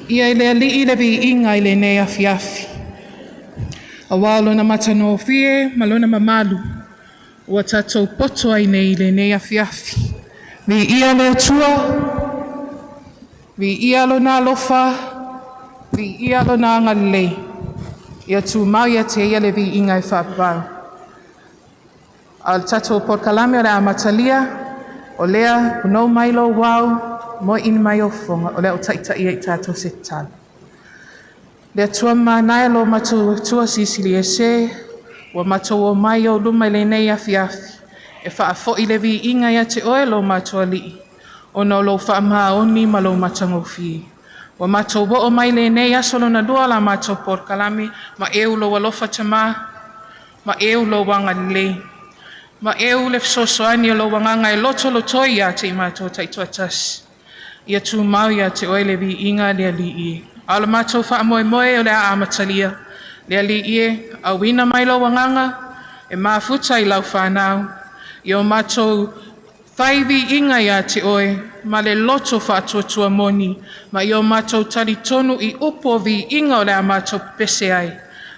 Ia le ali le vi inga le ne afiafi. A walo na matano fie malona mamalu. Ua tatou poto ai nei le ne afiafi. Vi ia le tua. Vi ia lo na lofa. Vi ia lo na ngalei. Ia tu mau ia te ia le vi inga I whapau. Al tatou Port Kalame o le amatalia. O lea puno mailo wau. Mo in mai o fonga o lea o taitai I tatou se tala. Lea tua manai lo matou tua sisili e se. Wa matou o mai o luma I le nei afiafi. E whaafo I le vi inga ia te oe lo matou alii. O no lo whaamaha oni ma lo matango fie. Wa matou wo o mai le nei asolo na dua la matou Port Kalame. Ma eu lo walofa tama. Ma eu lo wanga le. Ma eu le fsosoani o lo wanganga e loto lo toia te I matou taitua tasi. Ia tu mau ia te oe le vi inga le alii. Ala matou whaamoe moe o le a amatalia. Le alii a wina mai lo wanganga. E mafuta I lau whanau. Ia o matou whaivi inga ia te oe. Ma le loto whaatuatua moni. Ma ia o matou tari tonu I upo vi inga o le a matou pese ai.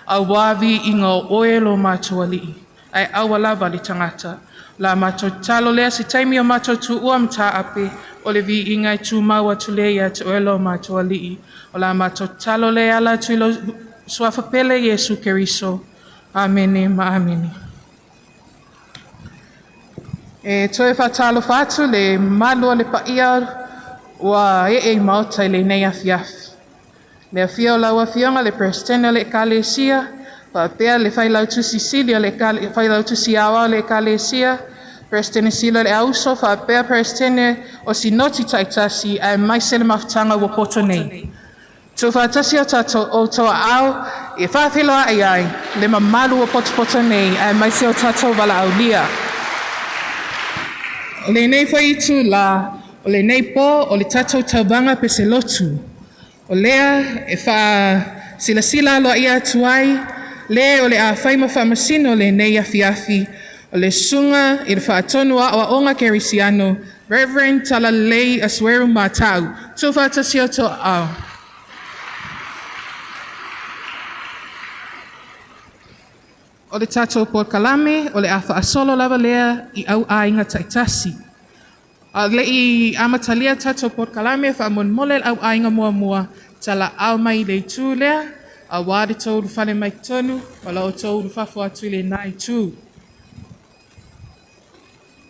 A wavi inga o oe lo matou alii. Ai awa lava li tangata. La matou talo lea si taimi o matou tu ua mta ape. O le vi inga I tu maua tu lea te oe lo matou alii. O la matou talo lea ala tu ilo suafapele Yesu Keriso. Amene ma amene. E toe whatalo whatu le malu le paia wa maota I le nei afiafi. Le afia o lau afionga le prestene le kalesia. Pa pea le whailau tu Sicilia le whailau tu Siawa le kalesia. Prestene sila le auso fa pea prestene o si noti taitasi ai mai sele maftanga wa poto nei. Tu whatasi o tato o toa au e whawhilo ai le mamalu o poto nei ai mai se o tato wala au lia. O le nei whaitu la, o le nei po o le tato taubanga pese lotu. O lea e wha sila alo ia tuai, le o le a whaima whamasino le nei afiafi. O le sunga I le whaatonua o onga kerisiano, Reverend Talalei Asweru Matau. Tu whatasi o toa au. O le tatou Port Kalame, o le a whaasolo lava lea I au ainga taitasi. A le I amatalia tatou Port Kalame, whaamon mole au ainga mua tala au mai le tū lea, a wāre tōru whale mai tonu, wala o tōru whafo atu le nai tū.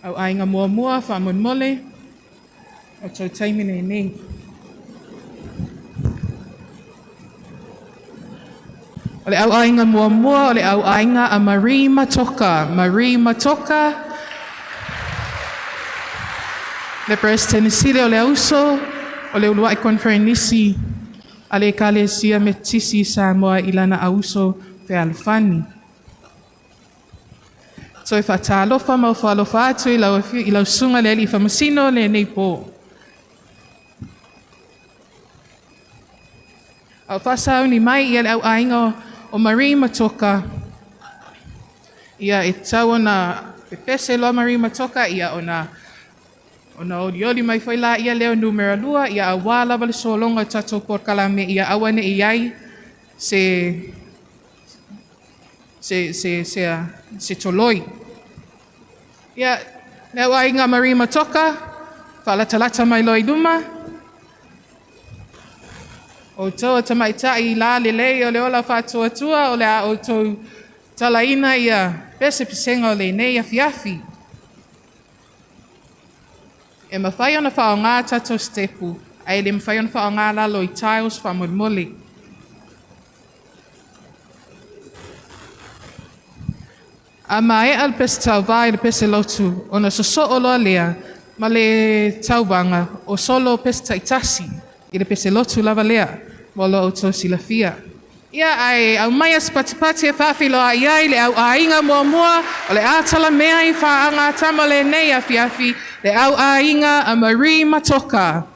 Au ainga mua whaamon mole, o tau taimine nei. O le au ainga mua, o le au ainga a Marie Matoka. Marie Matoka. Le Presidente Sile o le auso, o le uluai konferenisi, a le kalesia metisi Samoa ilana auso fe alfani. So e whatalofa mau whalofa atu I lau sunga le li whamasino le nei po. Au whasau ni mai I le au ainga o Marie Matoka. Ia e tau ona pepese loa Marie Matoka ia ona olioli mai whaila ia leo numero 2 ia a wala vale solonga tatou Port Kalame ia awane iai se toloi. Ia leo ainga Marie Matoka whalatalata mai loi luma. O toa tamaitai la lelei o le ola whatuatua o le a o tau talaina ia pese pisenga o le nei afiafi. E mawhai ona whao ngā tatou stepu, ai le mawhai ona whao ngā lalo I tiles whamolmole. A mai al pese tau vai le pese lotu, ona so o loa lea, ma le taubanga o solo pese taitasi, I le pese lotu lava lea, walo o tau silafia. Ia ai au mai as patipati e whawhilo a iai le au ainga mua, o le atala mea I whaanga tama le nei afiafi, le au ainga a Marie Matoka.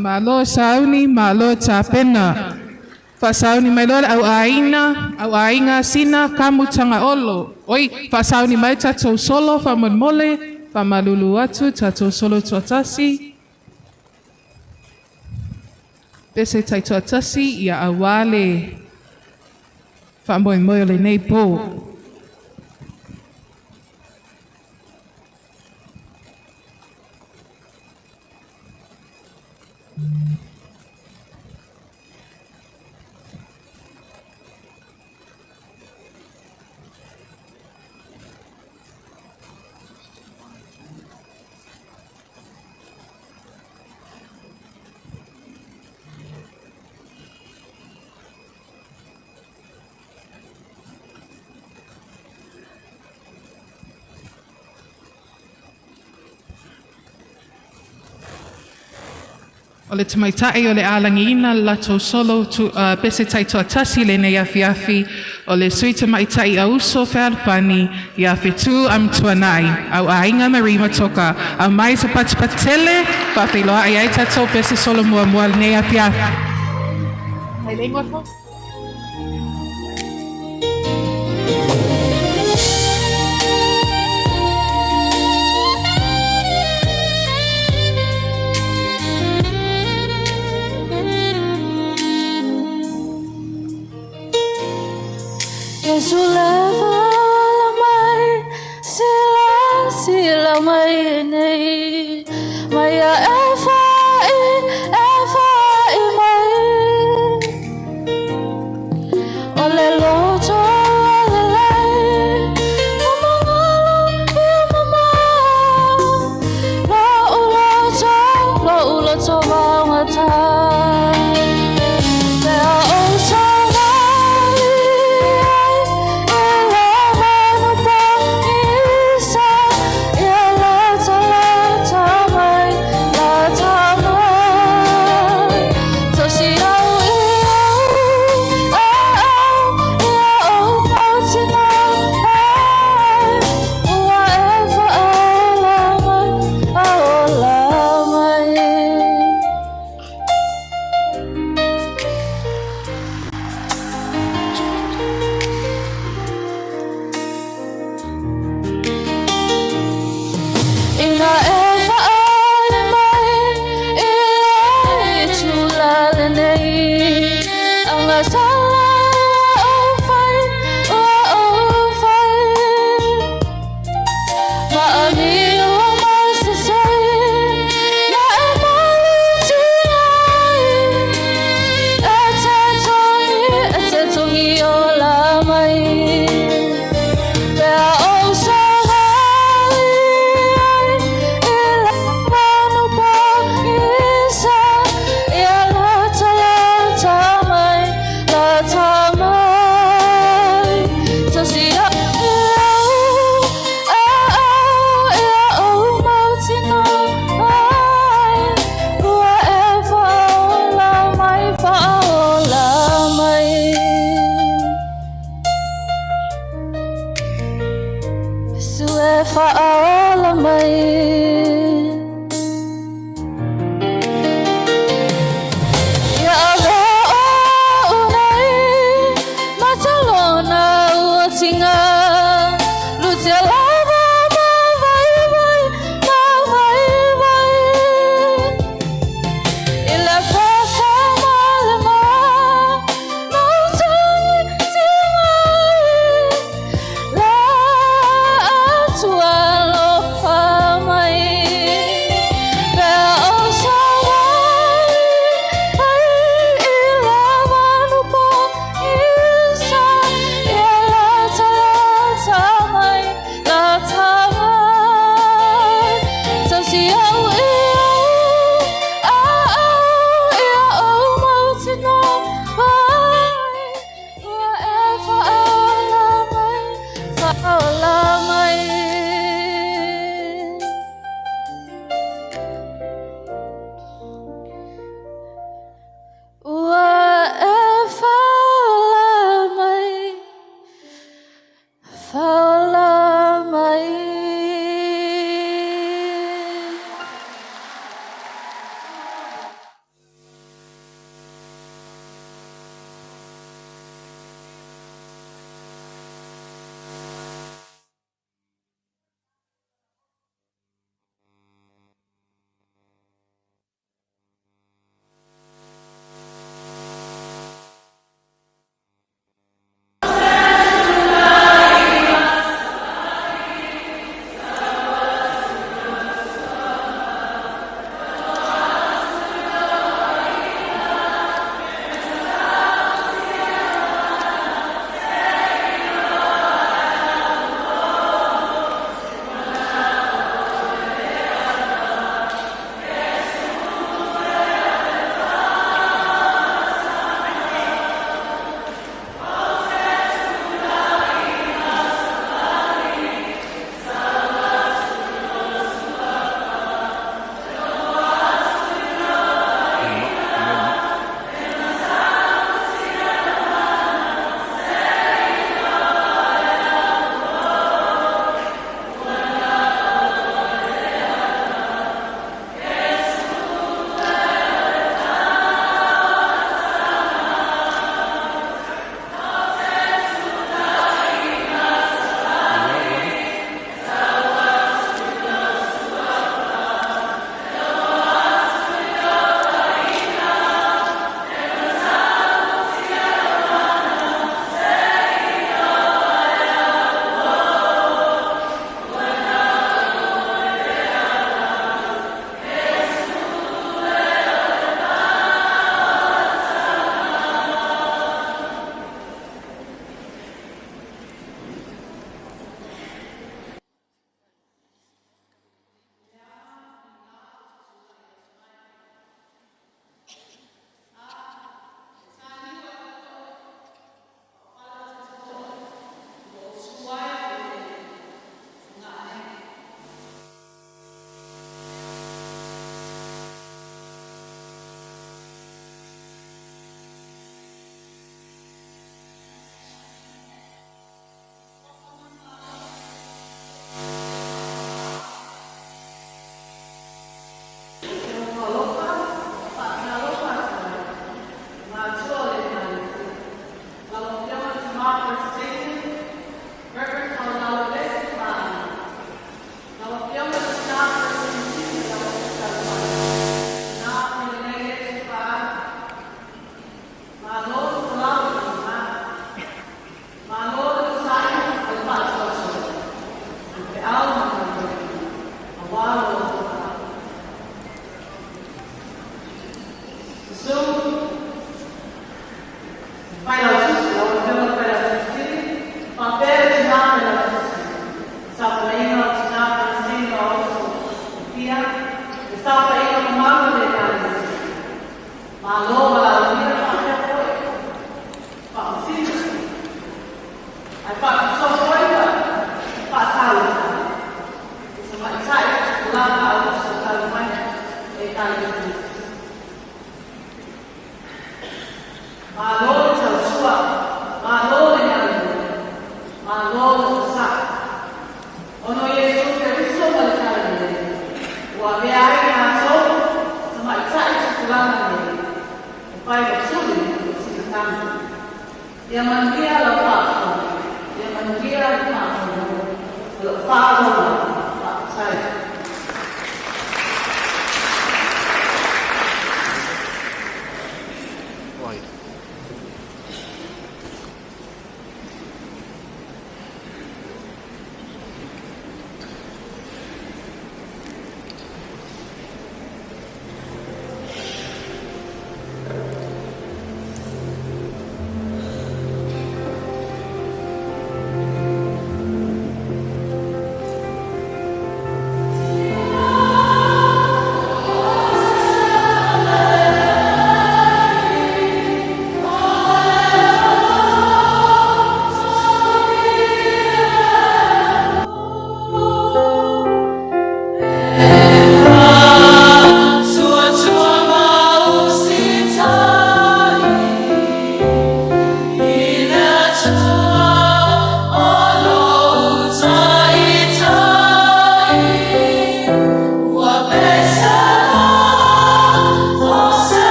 Malo sauni, malo tapena. Fasauni mai lola au ainga sina kamutanga olo. Oi, fasauni mai tatou solo, famolmole, famalulu atu, tatou solo tuatasi. Pese tai tuatasi, ia awale. Famoimoyo le nei po. O le tamaitai o le alangina lato solo pese tai tuatasi le nei afiafi o le sui tamaitai a uso fealfani i a fitu am tuanai au ainga marima toka a mai sa patipatele pa filoa ai tatou pese solo mua le nei afiafi. Hai lengua ko? Yesu leva la mai, sila mai nei, maya efa i mai, ole loto ole lai, mama la uloto wangatai.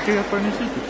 kaya panisito.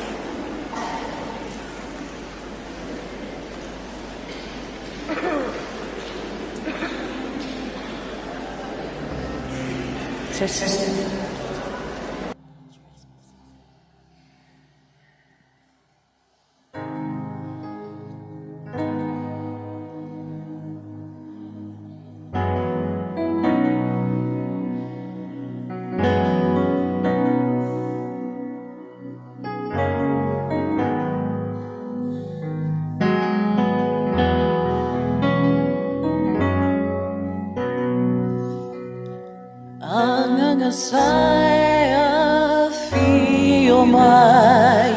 Angangasay afio mai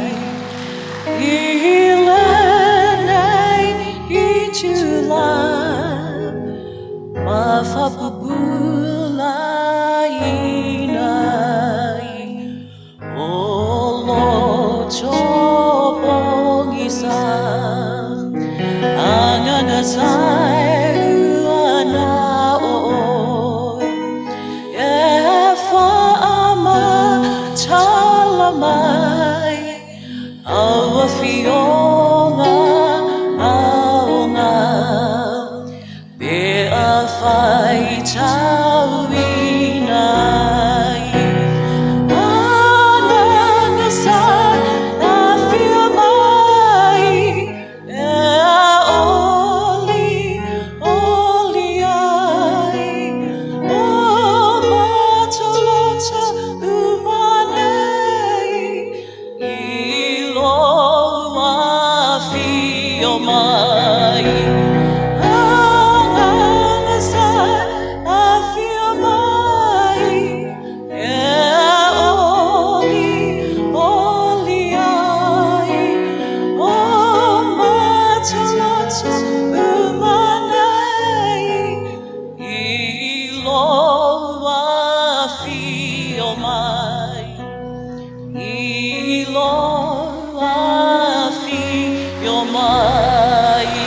ilanay itulan mafapabulainay olo chopong isa angangasay Fionga aonga be a fai tawinai anangasa a fio mai e oli ai o matolota umanei mai angangasay afio mai oli ai o matulota umanay ilo afio mai ilo afio mai.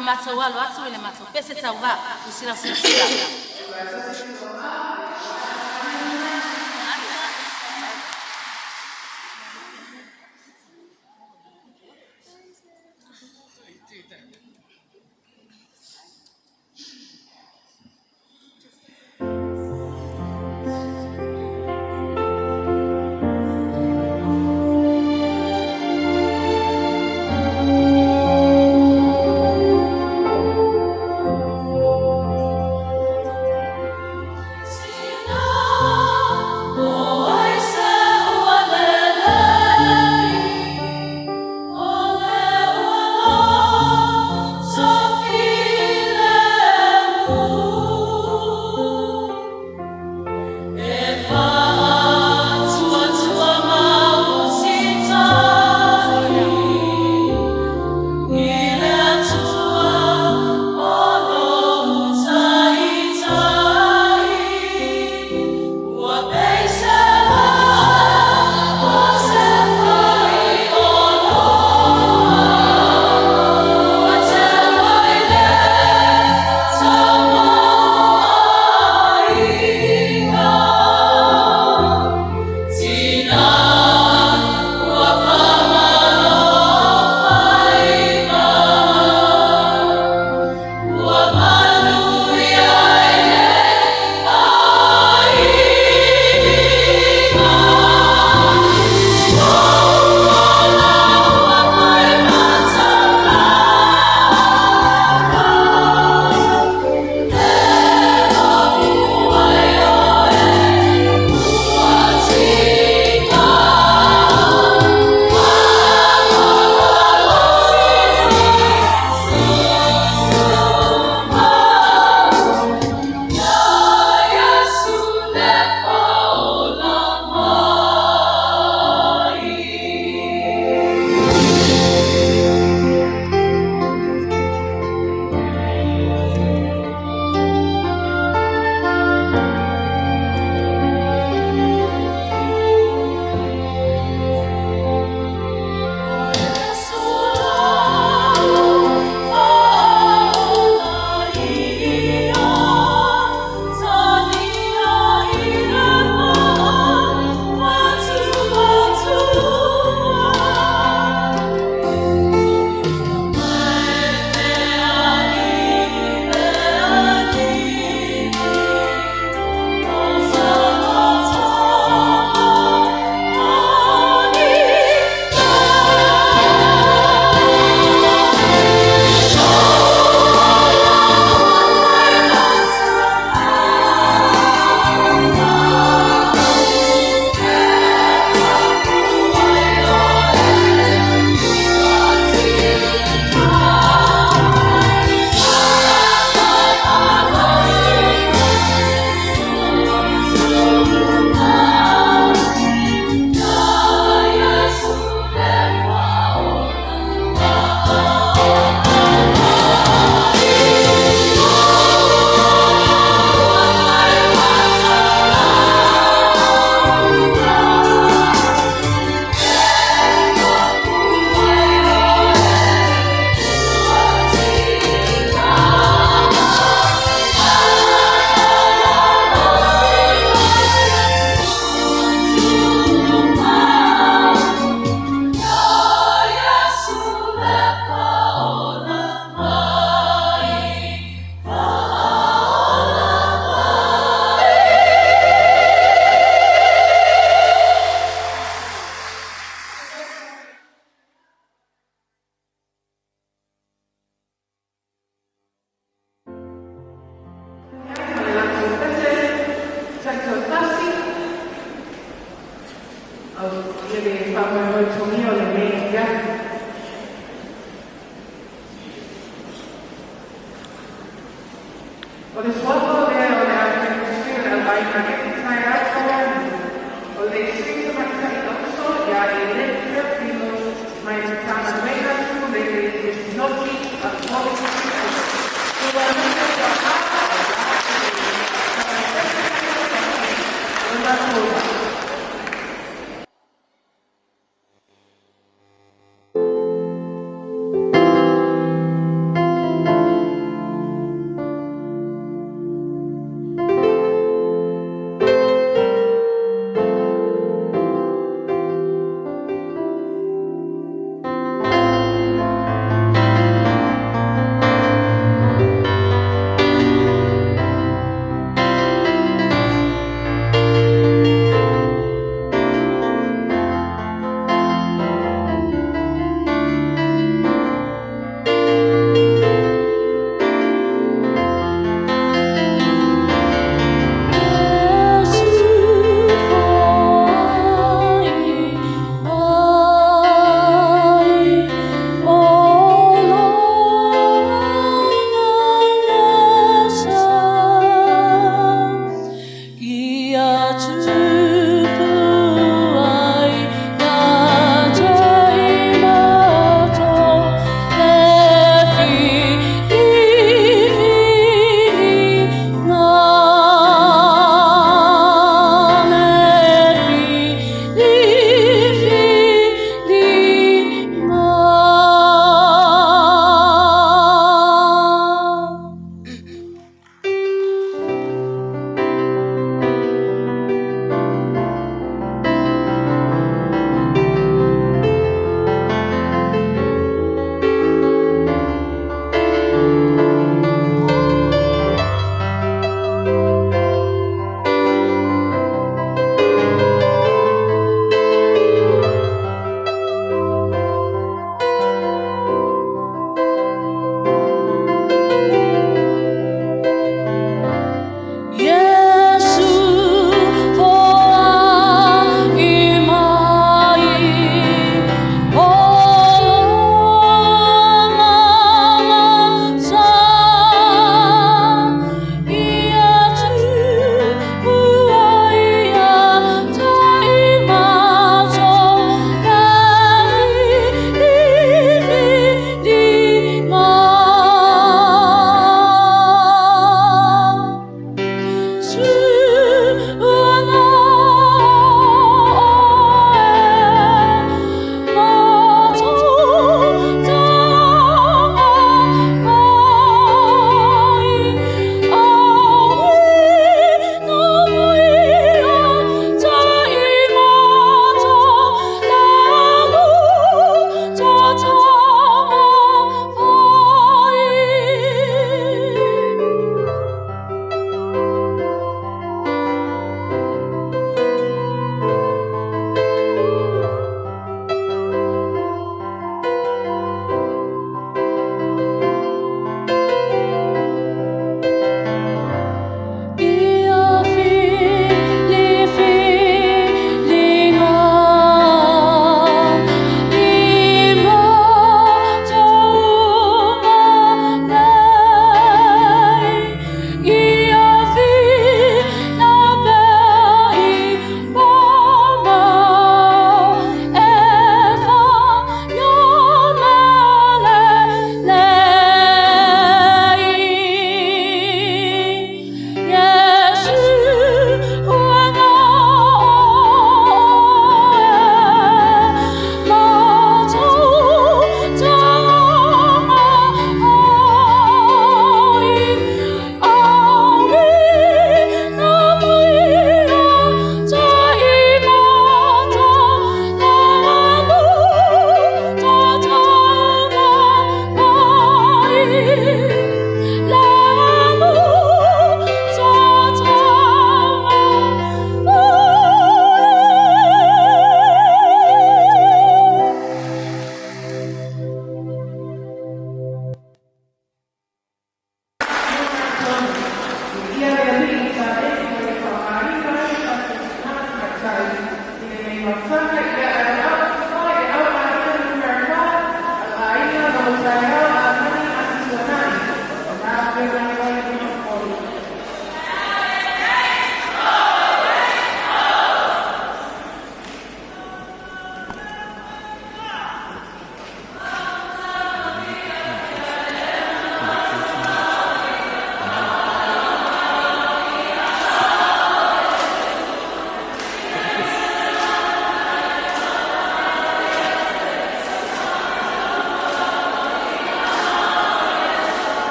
matou alo atu ele matou. Pese tau va, usira sira sira.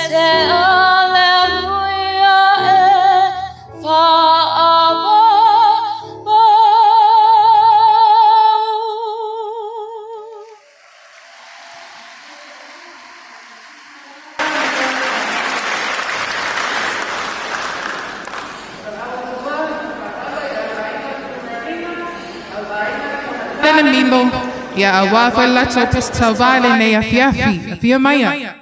Milo ya awafa lato pistavale ne afiafi afia maya.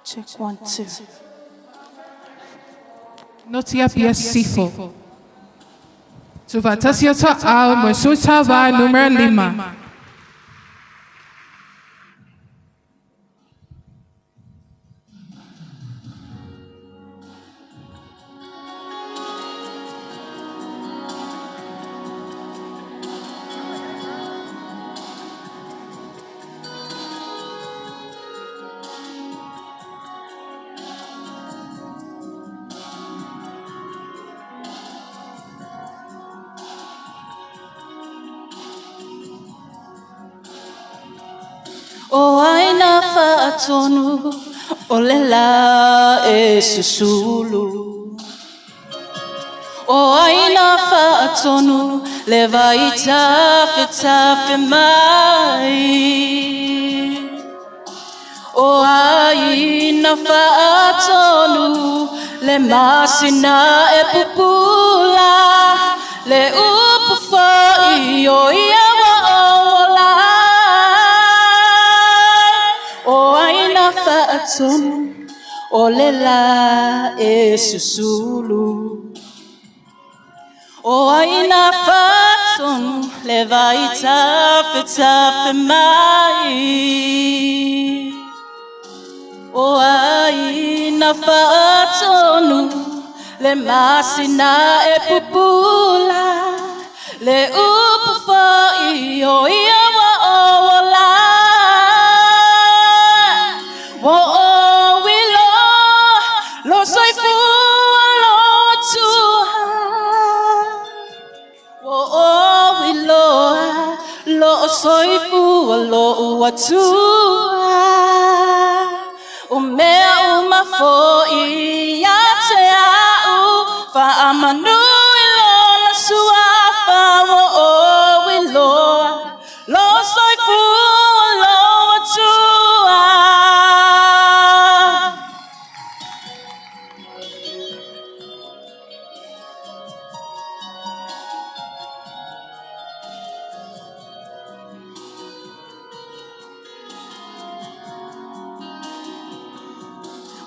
Check 1, 2. Notia pia sifo. Tuvatasiota au mwesuta va numero 5. O aina fa'atonu o lela e susulu. O aina fa'atonu le vai tafe mai. O aina fa'atonu le masina e pupula. Le upu fa'i o ia wa'ola. O aina fa'atonu o lela e susulu. O aina fa'atonu le vai tafe mai. O aina fa'atonu le masina e pupula. Le upu fa'i o ia wa'ola. Oh, we lo soy fu lo tuha. Oh, we lo soy fu lo tuha. O mea uma foi ya te au fa amanu lo na suafa. Oh, we lo soy fu lo tuha.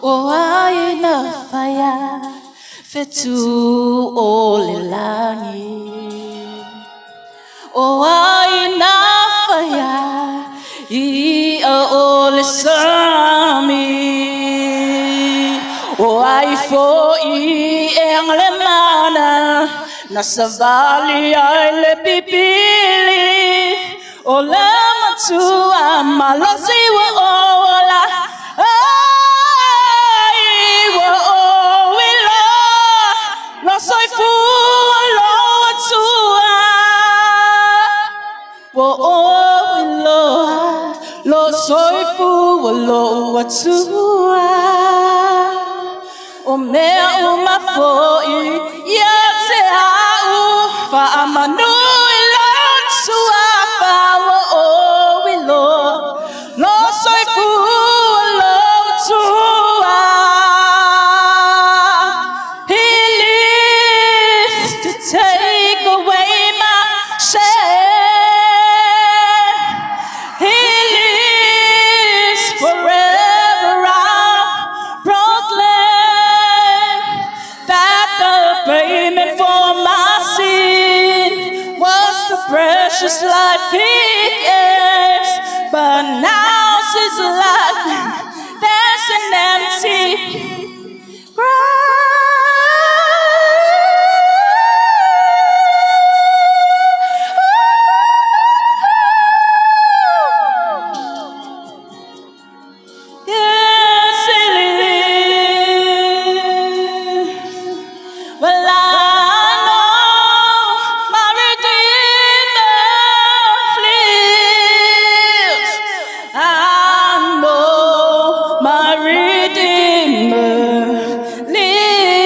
O aina faya fetu o le langi. O aina faya ia o le sami. O ai fo i le mana na savali ai le pipili. O le matua malosi wa ola. Soy fu lo tua. Lo soy fu lo tua. O mea uma foi ya te au fa amanu lo tua fa o lo soy fu lo tua. Take away my shame. He lives forever. I'll proclaim that the payment for my sin was the precious life He gave. But now His life, there's an empty grave. Redeemer lives.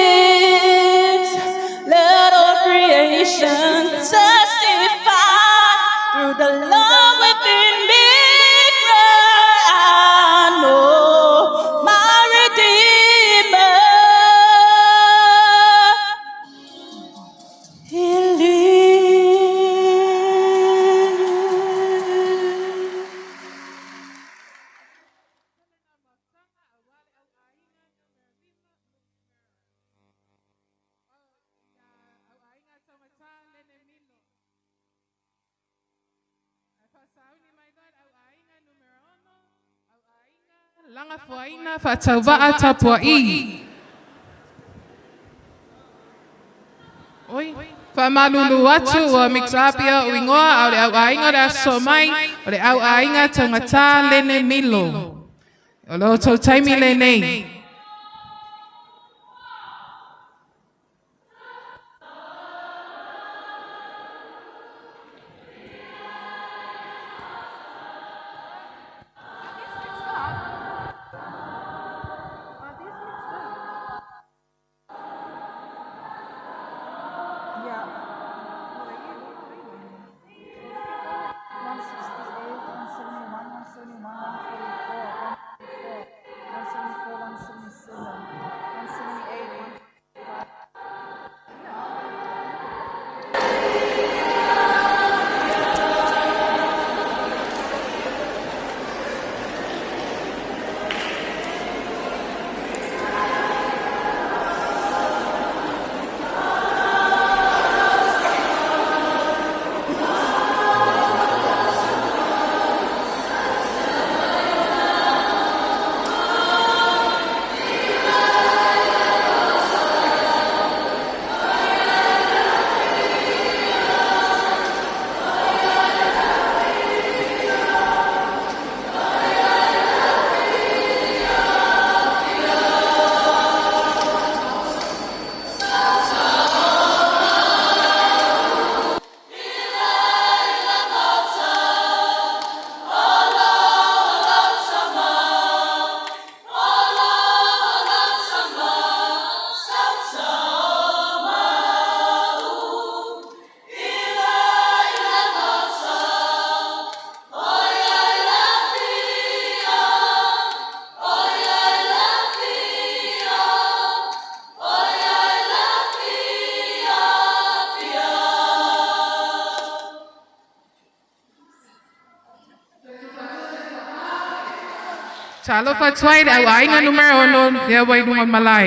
Langa fuaina fatauva atapuai. Oi. Famalulu atu o mixapia o ingoa o le au ainga da somai o le au ainga tangata lene milo. O lo tau taimi lene. Talo fatuai au ainga numero ono dia wai nungon malai.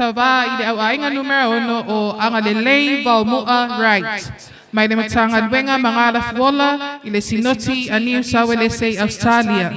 Tava i le au ainga numero ono o anga le lei Valmoa right. Mai le matanga luenga mangala fuola i le sinoti a New South Wales Australia.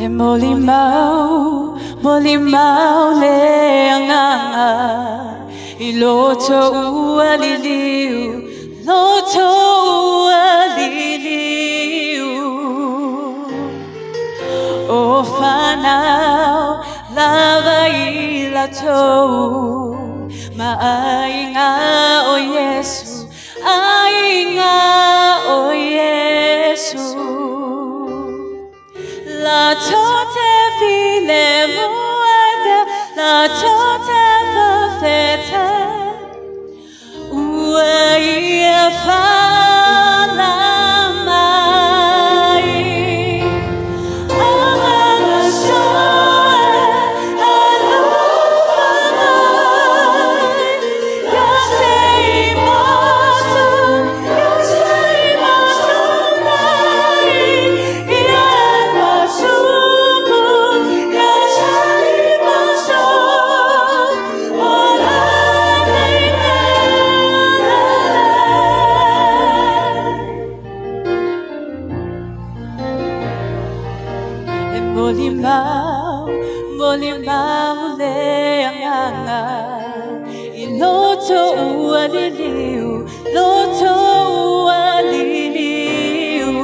E molimau le anganga I loto ua liliu, loto ua liliu. O whanau lava I latou, maainga o Yesu, ainga o Yesu. La tote file muada, la tote fafete, ua ia fala mai. Amana soe, alufa mai, yate imatu mai, ia sumu, yate imatu, ora molimau le anganga I loto ua liliu, loto ua liliu.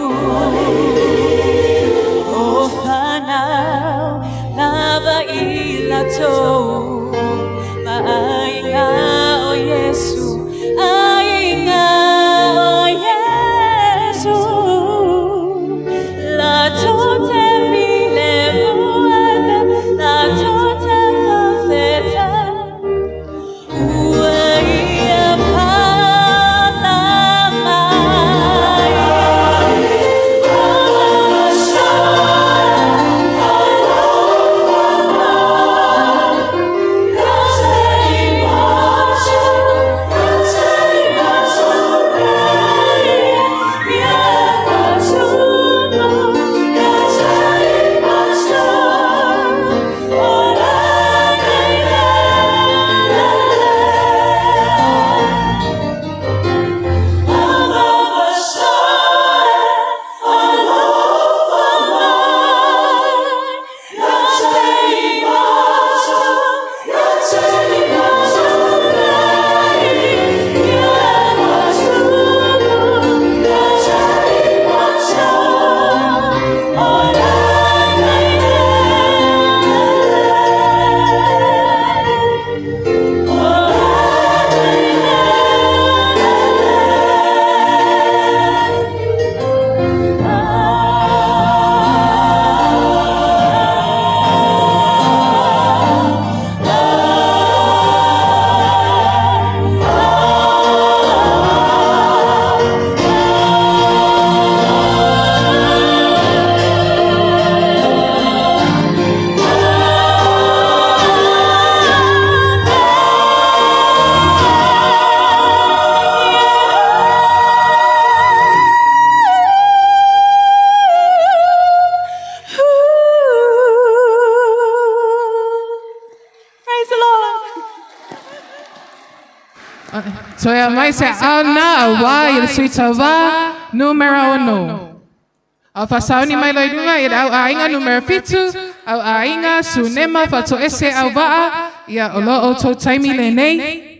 O whanau lava I latou, maainga o Yesu, ainga o Yesu. La tote file muada, la tote fafeta, ua ia pala mai. Amana soe, alofa mai, yate imatu mai, ia sumu, yate imatu, ora Amana soe, alofa mai, yate imatu mai, ia sumu, yate imatu, ora Praise the Lord. So ia mai se ana wa I le suitava numero uno. Au fasauni mai loidunga I au ainga numero fitu, au ainga sunema fatu ese au waa, ia olo o tō taimi le nei.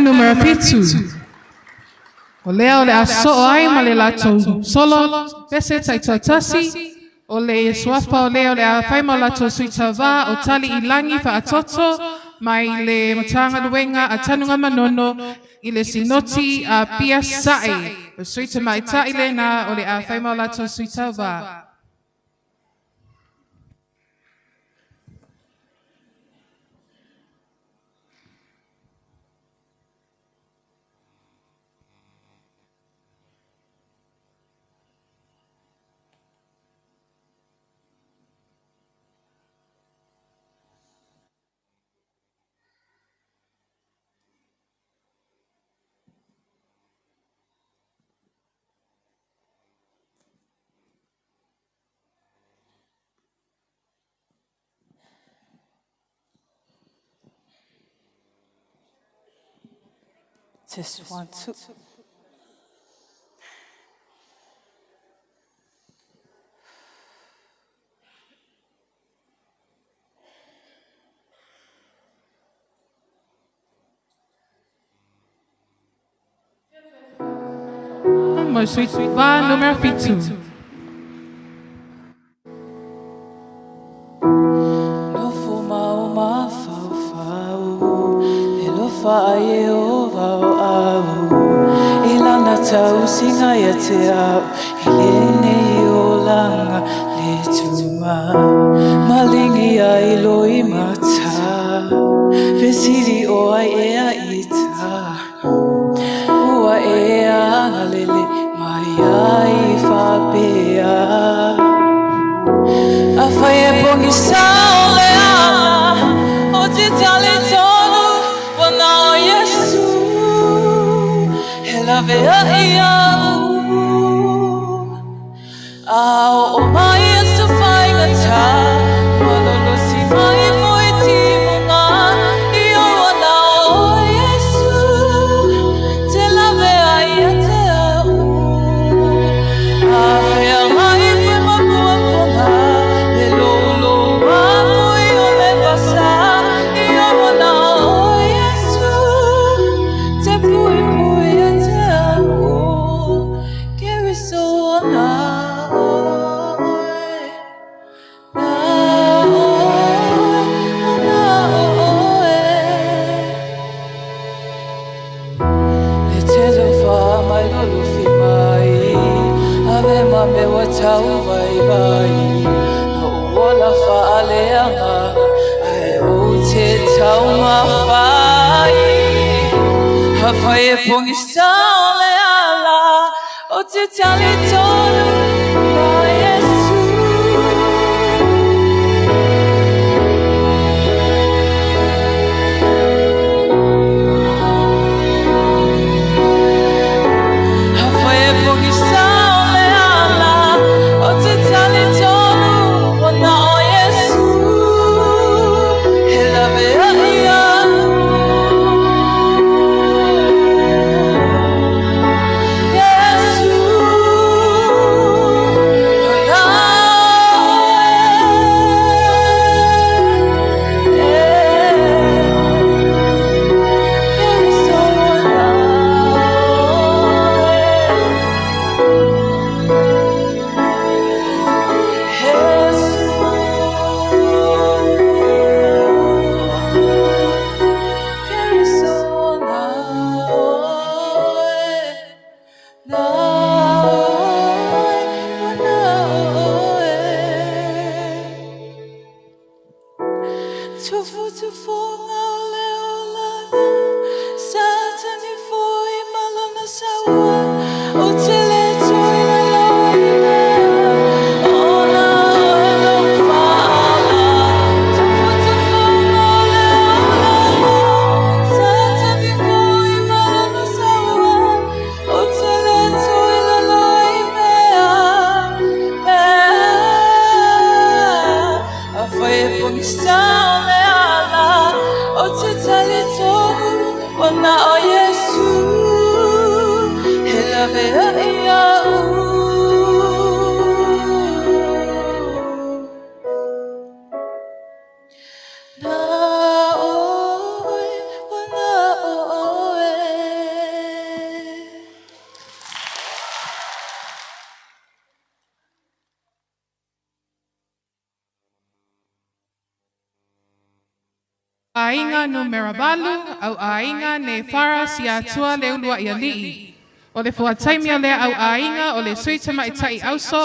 numero fitu. O lea o le aso o ai ma le latou solo pese tai totasi. O le swafa o lea o le a whaima latou suita wā o tali I langi wha atoto mai le matanga luenga a tanunga manono I le sinoti a pia sae. O suita mai ta I le na o le a whaima latou suita wā. Just 1, 2. Mo suita wā numero fitu. Lofo mau ma fau fau, e lofa ai o vau au. Ilana tau singa ia te au, ilene o langa le tuma. Malingi ai loi mata, vesiri o ai ea ita. Ua ea ngalele mai ai whapea. A whai e pongi sao le ala, o te tali tonu, wana o Yesu. He lawe a ia au, o mai Yesu whai ngata, malolo si mai foi timunga, I o wana o Yesu. Te lawe a ia te au, a whea mai whi mapua ponga, le lolo a foi o le basa, I o wana o Yesu. Te pui pui a te au, keri so na oe, na oe, na oe. Le te lofa mai lolo fi mai, ave ma me wa tau vai vai. No wala fa aleanga, ai o te tau ma fai. Hawhai e pongi sao le ala, o te tali tonu ma Yesu. Hawhai e pongi sao le ala, o te tali tonu wana o Yesu. He lawe a ia Yesu. ainga no meravalu, au ainga ne whara si atua le ulua i alii. O le whaataimia lea au ainga o le suitama i tai auso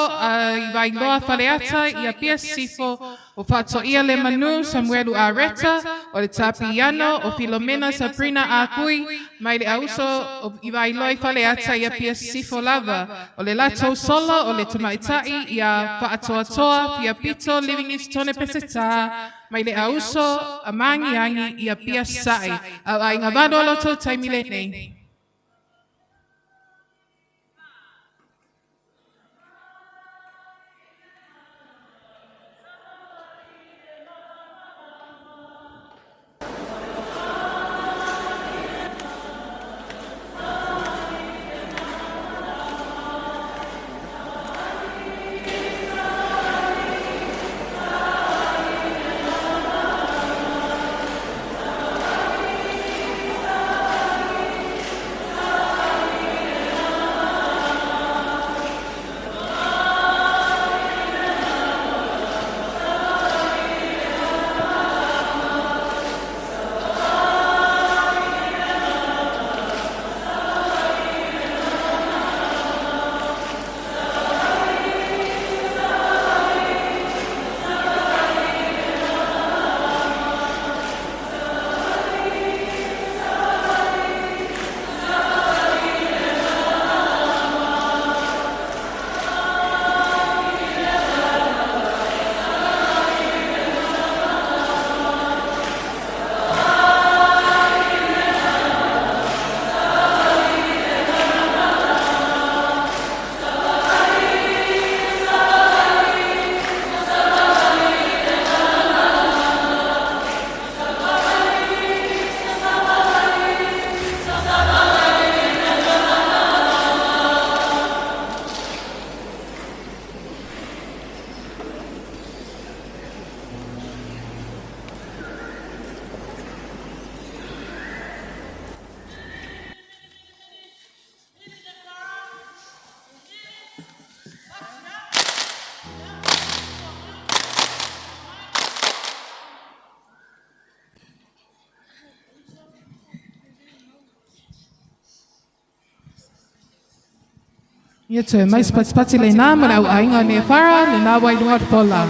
i vai loa whaleata i a pia sifo o whato ia le manu Samuelu Areta o le Tapiano o Filomena Sabrina Akui mai le auso i vai loa i whaleata i a pia sifo lava o le lato solo o le tamaitai i a whaatoatoa pia pito Livingstone tone peseta mai le auso a mangi i a pia sai au ainga vado loto taimile nei. Ia te mais patipati le nā mana au ainga ne whara le nā wai lunga tola.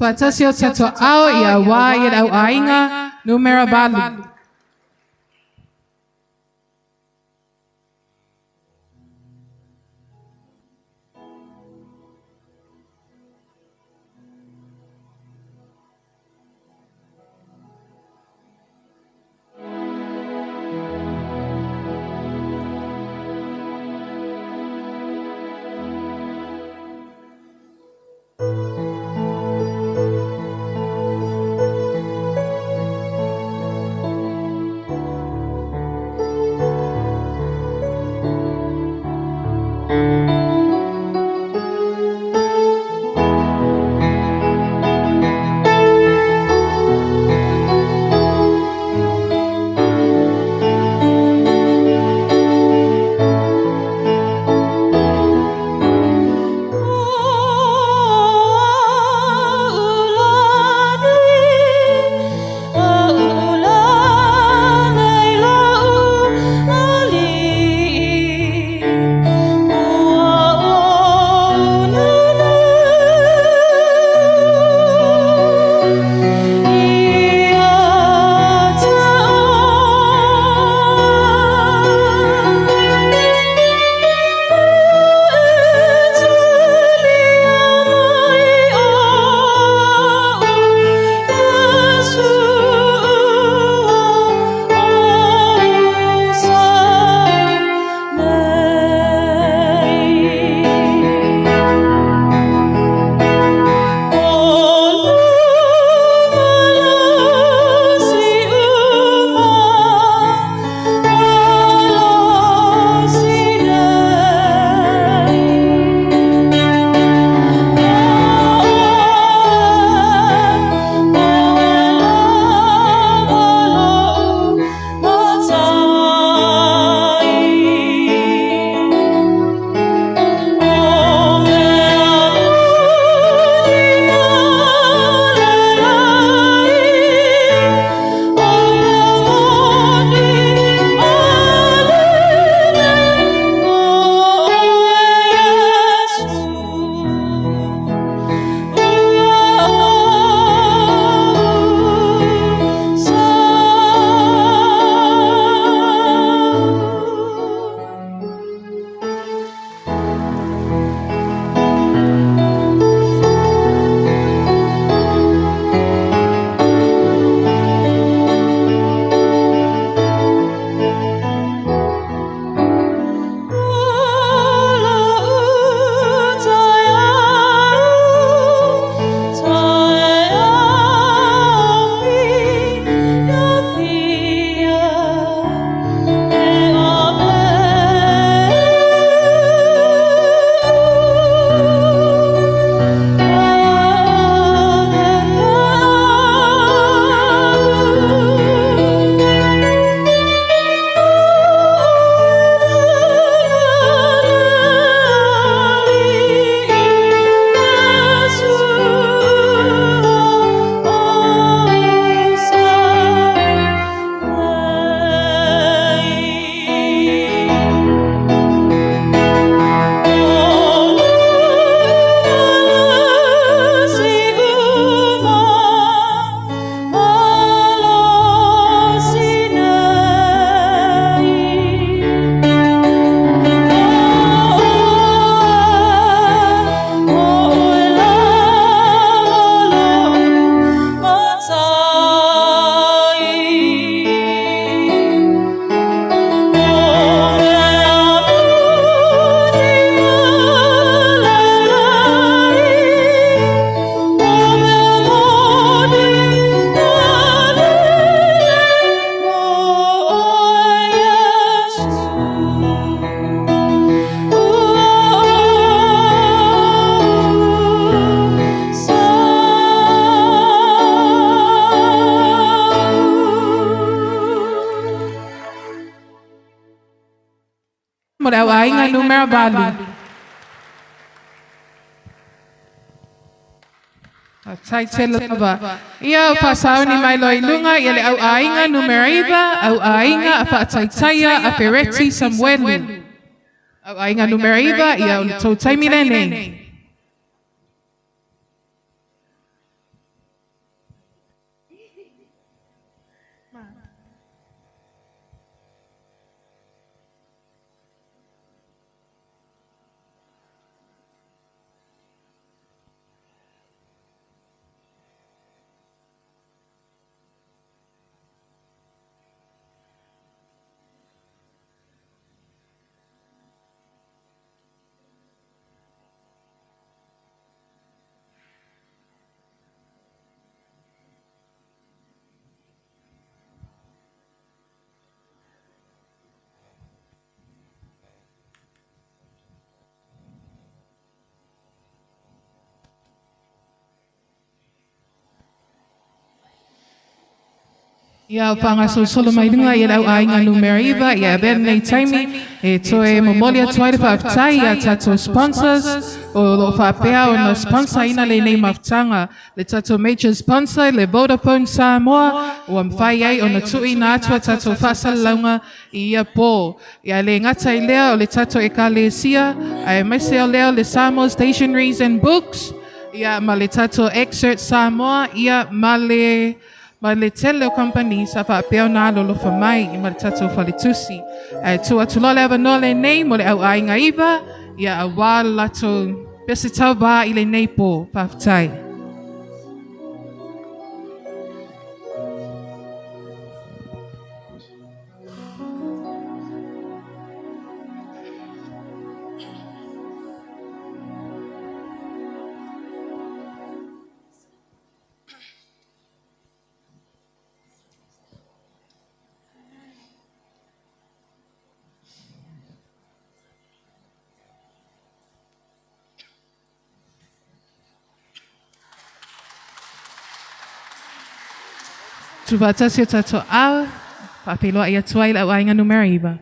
patasio tato au ia wā i au ainga numera balu. Mora au ainga numera balu. Tai te lava. Ia o pasauni mai loi lunga ia le au ainga numera iwa, au ainga a whaataitaia a Fereti Samuelu. Au ainga numera iwa ia o tau taimile nei. Ia whanga solo mai runga i lau ai ngā numeriva, ia ben nei taimi, e toe momolia tuaire whaaftai a tato sponsors, o lo whaapea o na sponsor ina le nei maftanga, le tato major sponsor, le Vodafone Samoa, o am whai ai o na tui na atua tato whasal launga i ia pō. Ia le ngata i lea o le tato e ka le sia, ai maise o lea le Samoa Stationaries and Books, ia ma le tato Excerpt Samoa, ia ma le tele company sa whaapea na lolo whamai i ma le tato whaletusi. Tu atulole ava no le nei mo le au ai ngā iwa, ia a wā lato pese tau wā i le nei pō whaftai. Tu vatasi o tato au, whaapeloa ia tuai lau ai ngā numeriva.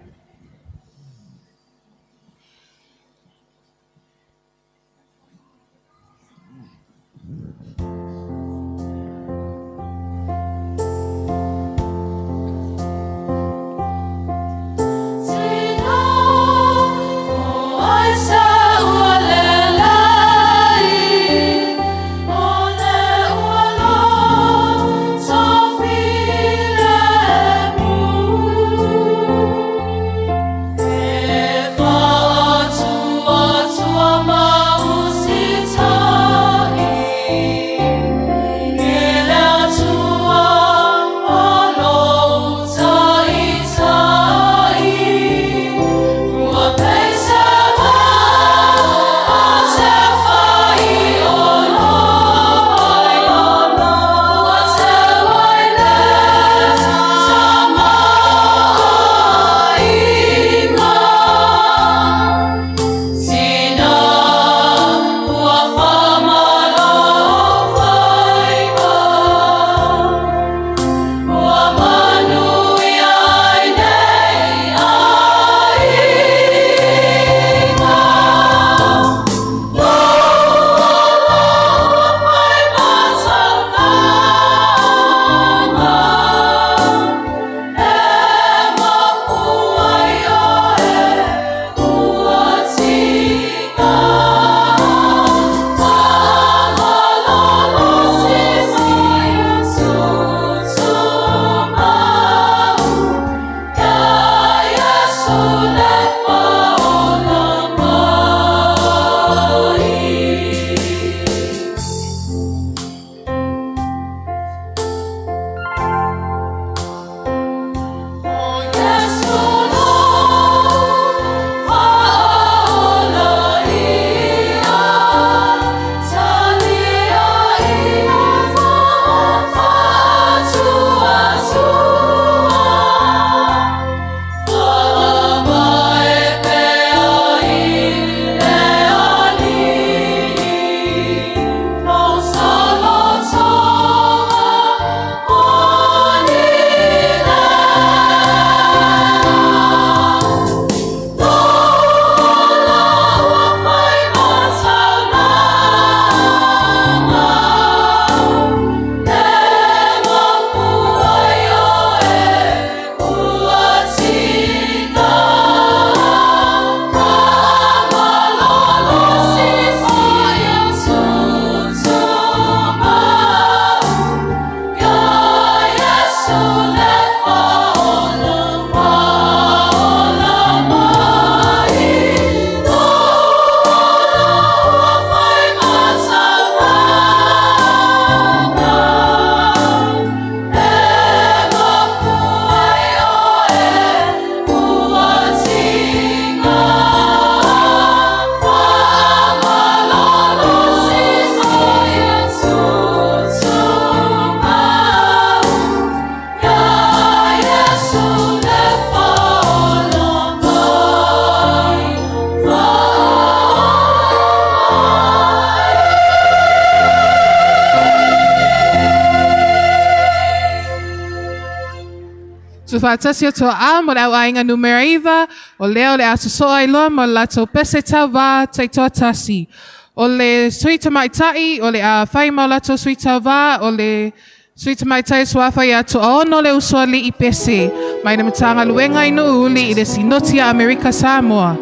whaatasi o toa a mo le au ainga numera iwa, o leo le aso soa iloa mo le lato pese tau wā taitoa tasi. O le suita maitai, o le a whai mau lato suita wā, o le suita maitai suafa i ato ono le usua li i pese. Mai na matanga luenga inu uli i le sinotia Amerika Samoa.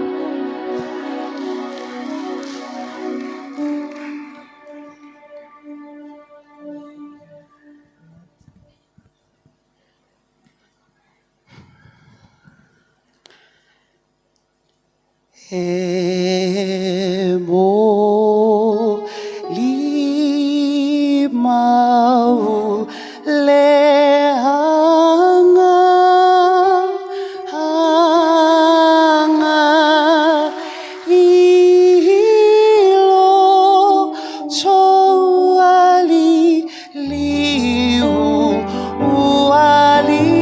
E mo li mau le hanga hanga ilo choali liu uali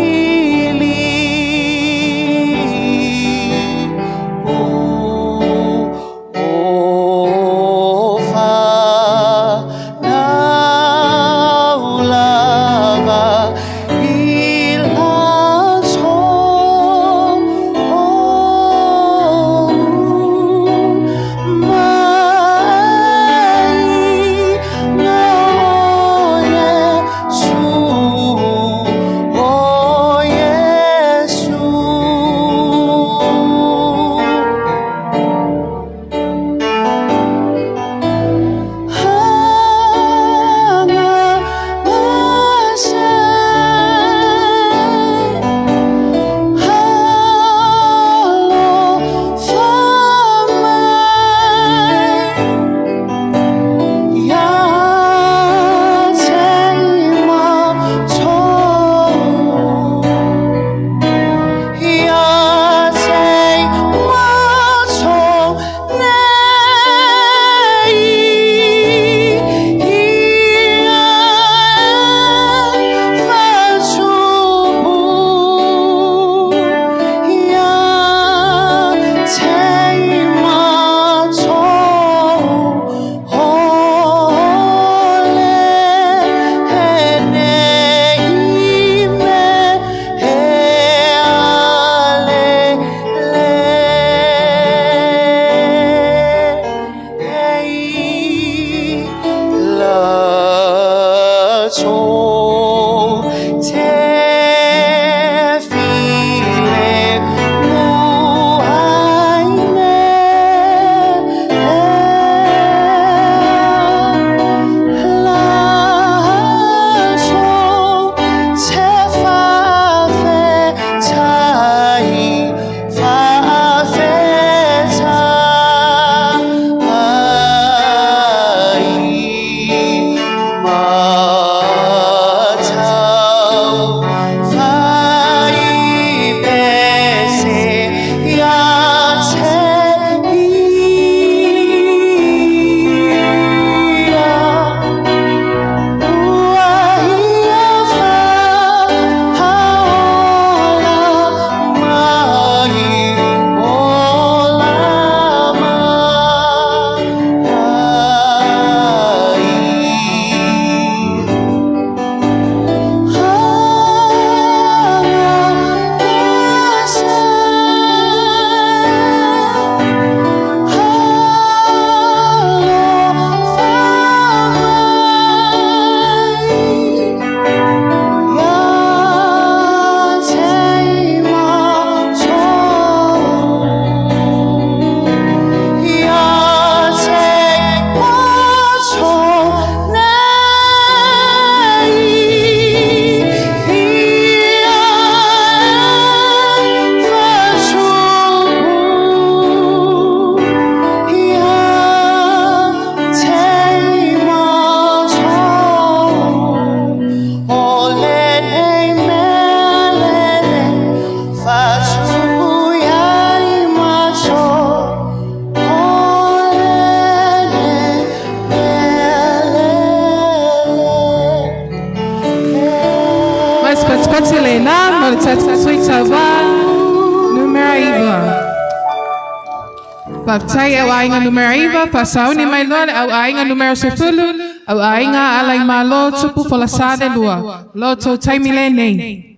Paptai au ainga numero iwa, pasauni mai loa au ainga numero sefulu, au ainga alai malo tupu falasade lua. Loto taimile nei.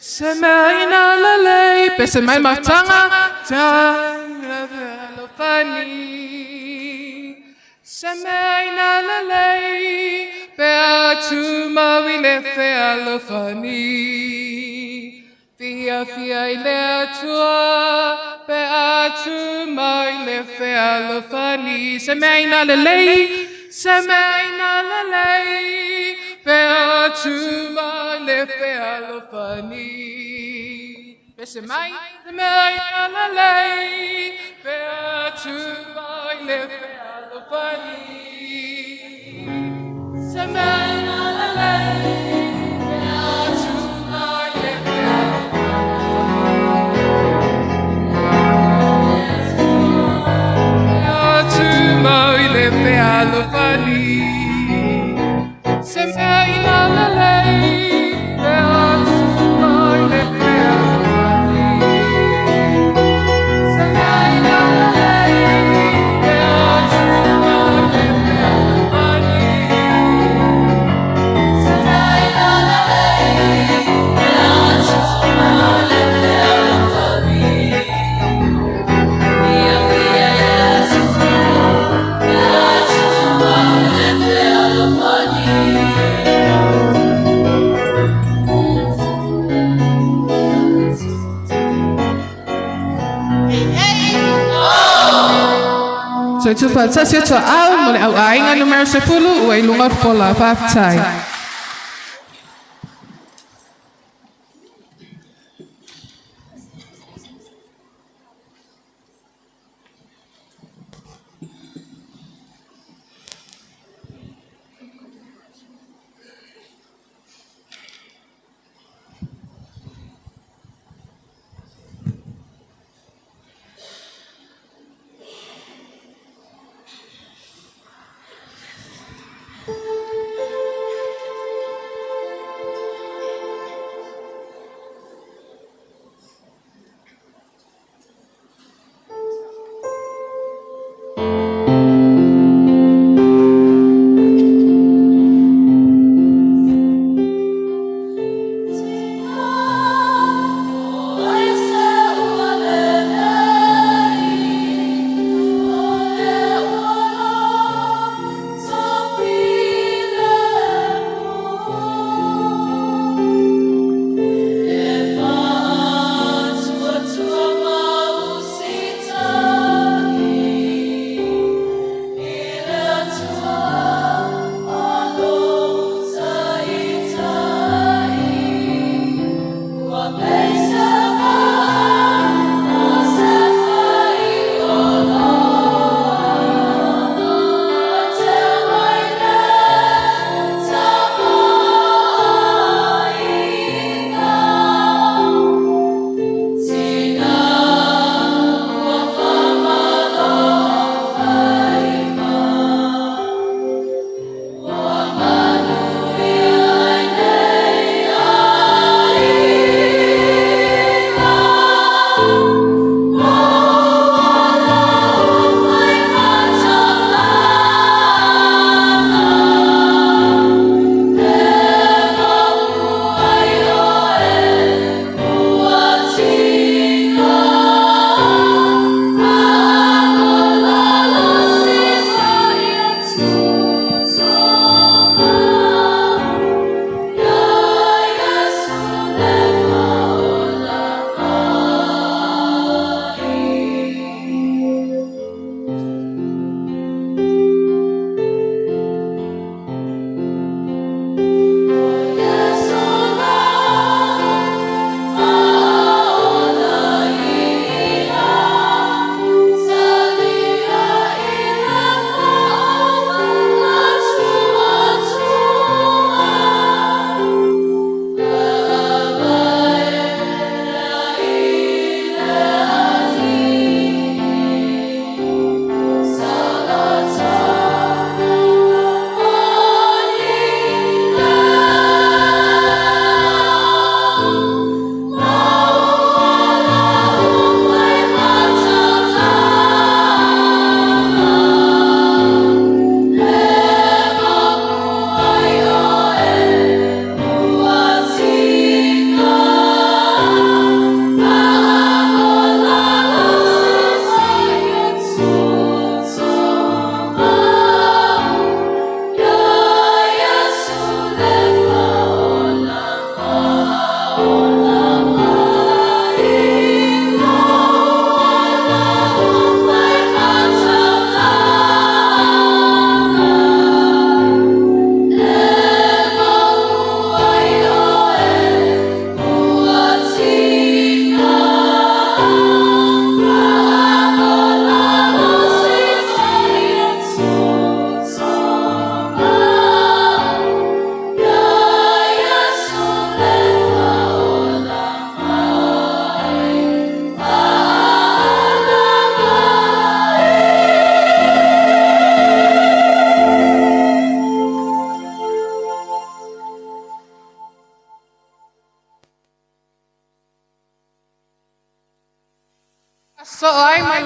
Semaina lalei, pese mai matanga, tanga alofani. Semaina lalei, pe atu mawile fe alofani. Fia fia ile atua, pe atu mawile fe alofani. Semaina lalei, semaina lalei, pe atu mawile fe alofani. Pese mai, semaina lalei, pe atu mawile fe alofani. Semaina lalei, pe atu mawile fe So tu fa tasi to au mole au ainga numero 10 ua ilunga pola faafetai. Sophie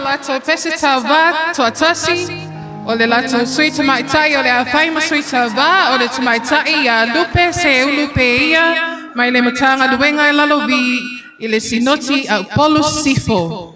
lato pese tauva to atasi. O le lato sui tamaitai o le awhaima sui tauva o le tamaitai ia lupe se ulupe ia. Mai le matanga luenga e lalovi i le sinoti au polu sifo.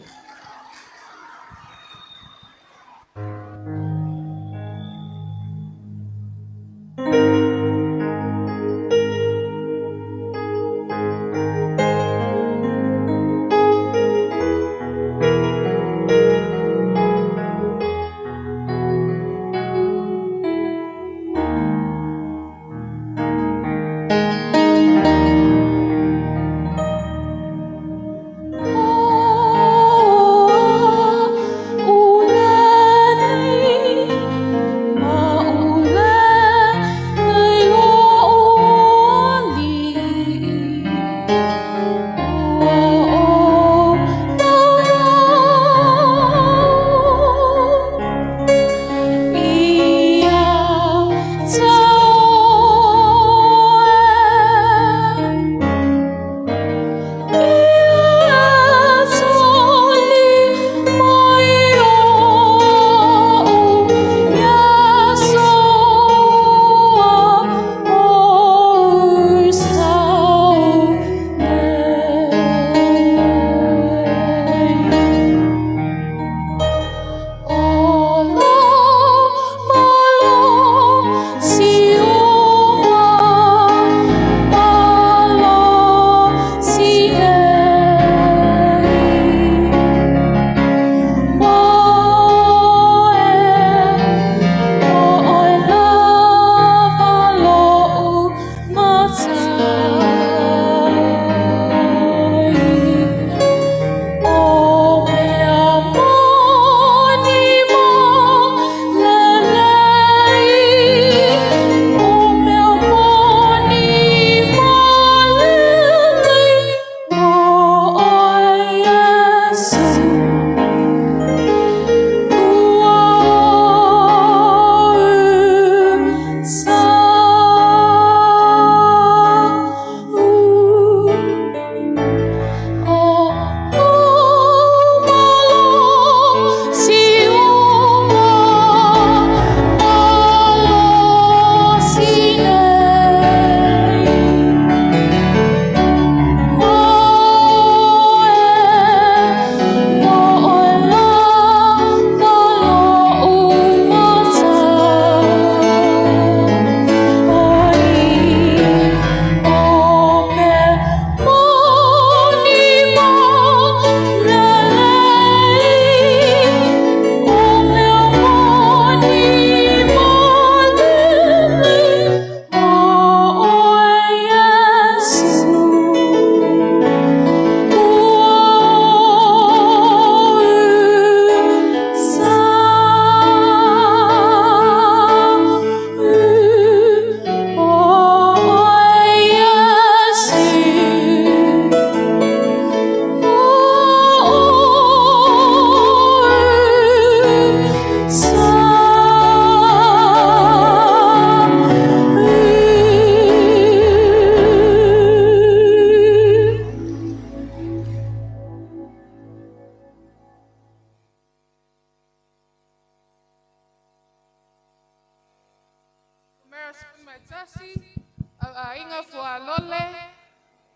Inga fua lole,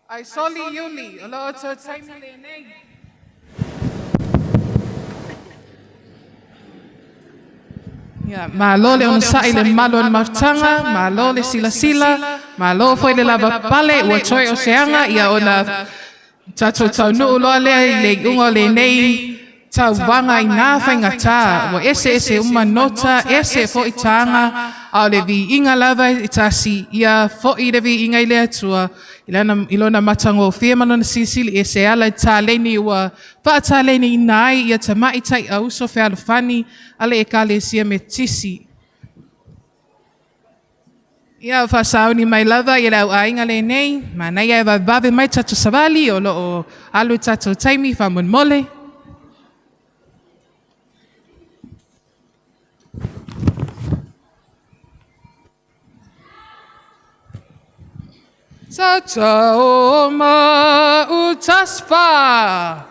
ai soli yuli, o lo to taimi le nei. Ya, ma lole on sai le malo on martanga, ma lole sila sila, ma lo foi le lava pale, ua toi o seanga, ia ona tato tau nuu loa lea le ungo le nei, tau wanga I ngā whaingata, wa ese uma nota, ese fo I tanga, au le vi inga lava I tasi, ia fo I le vi inga I lea tua, ilona matango fia manona sisili, ese ala I tāleni ua, wha tāleni I nai, ia ta maitai a uso whea alufani, ale e kale sia me tisi. Ia whasauni mai lava, ia lau a inga le nei, ma nei e vave mai tatu savali, o lo o alu tatu taimi, whamun mole. Tata o ma utaspa,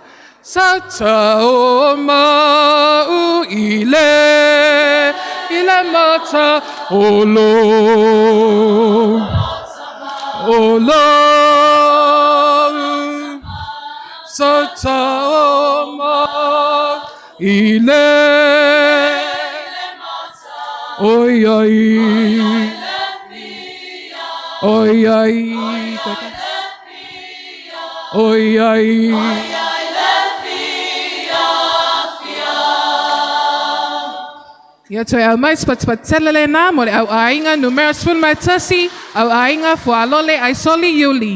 Sata o mau ile mata olo Sata o mau ile oi Ia toi au mai spatspatelele nā mo le au ainga numeros fun mai tasi au ainga fualole ai soli yuli.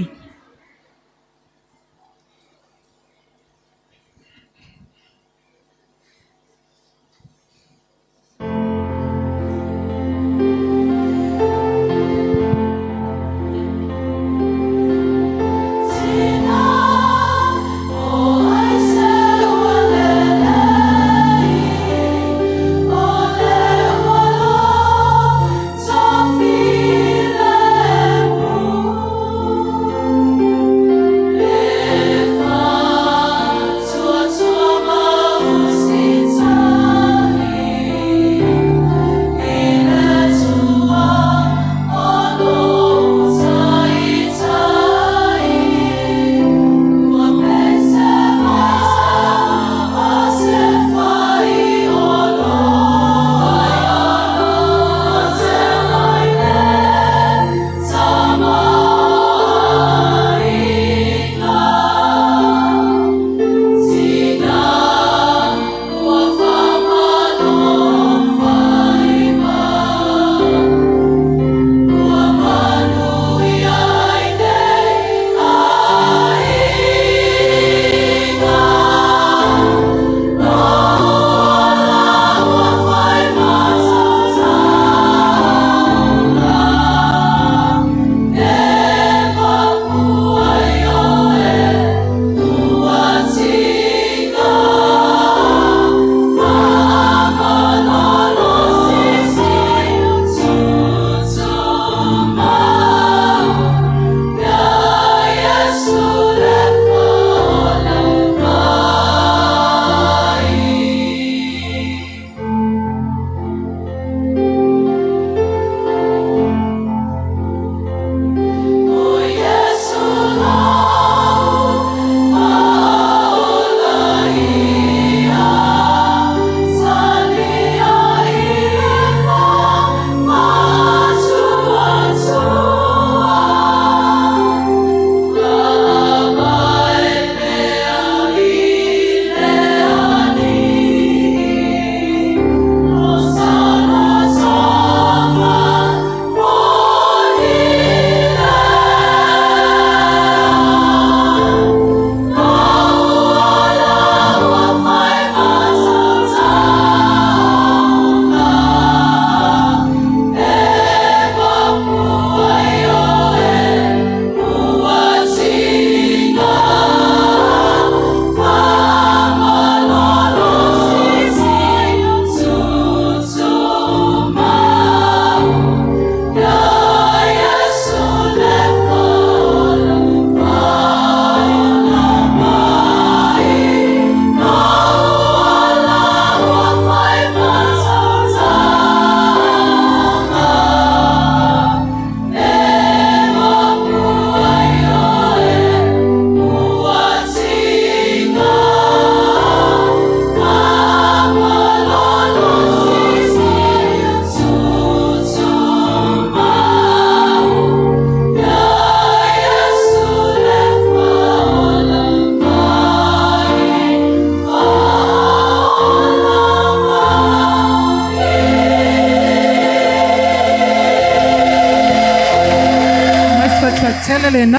telele na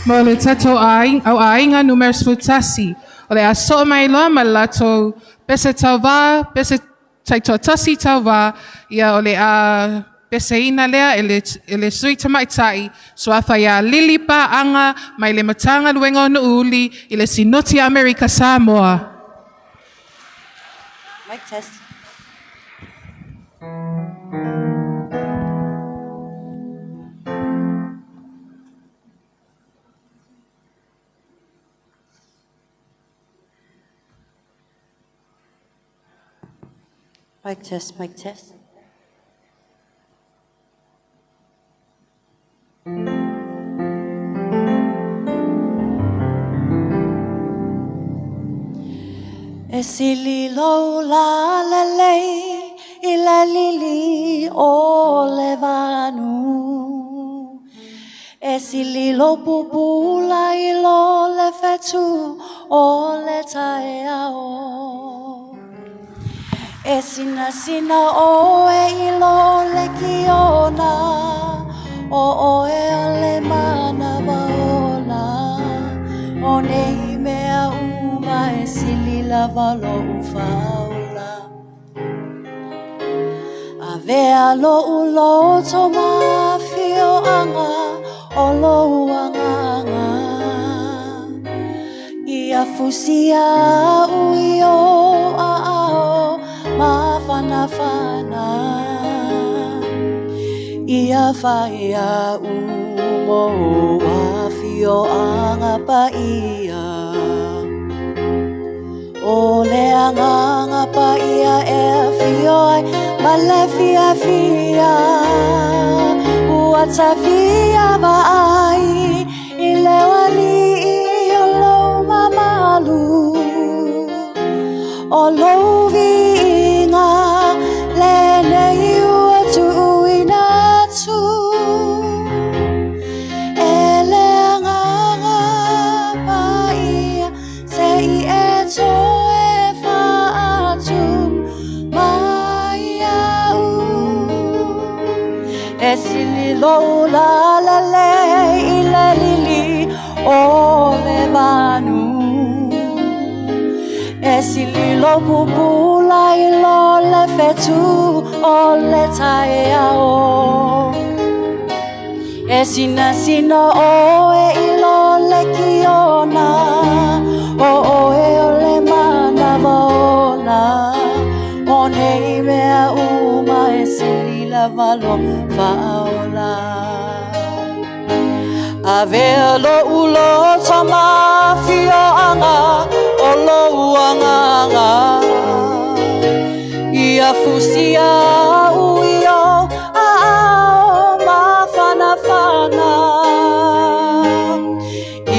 mo le tato au ainga numeros futasi. O le aso mai loa ma lato pese tauwa, pese taito tasi tauwa, ia o le a pese ina lea ele sui tamaitai, suafa ia lilipa anga mai le matanga luenga no uli, ile sinoti Amerika Samoa. Mic test. Mic test, mic test. Esililo la lele ila lili o levanu. Esililo pupula ilo le fetu o le taeao. Esina sina o e ilo le kiona o e o le mana vaola. O nei mea uma e sili la valo ufaula. A vea lo ulo to mafio anga o lo anga. Ia fusia uio a ao mafana fana. Ia faia umo afio anga pa ia. Ole anga pa ia e fio ai male fia fia. Uata fia va ai ile wali i olo mamalu. Olo vinga lene iuatu inatu. Ele anga pa ia se I eto e faatum maya u. Esililo la la le ila lili o le vanu. Esililo pupula ilo le fetu o le taeao. Esina sina o e ilo le kiona o e o le mana vaola. O nei mea uma e sili la valo faola. A vea lo ulo tama fio anga o lo anga. Ia fusia uio a ao mafana fana.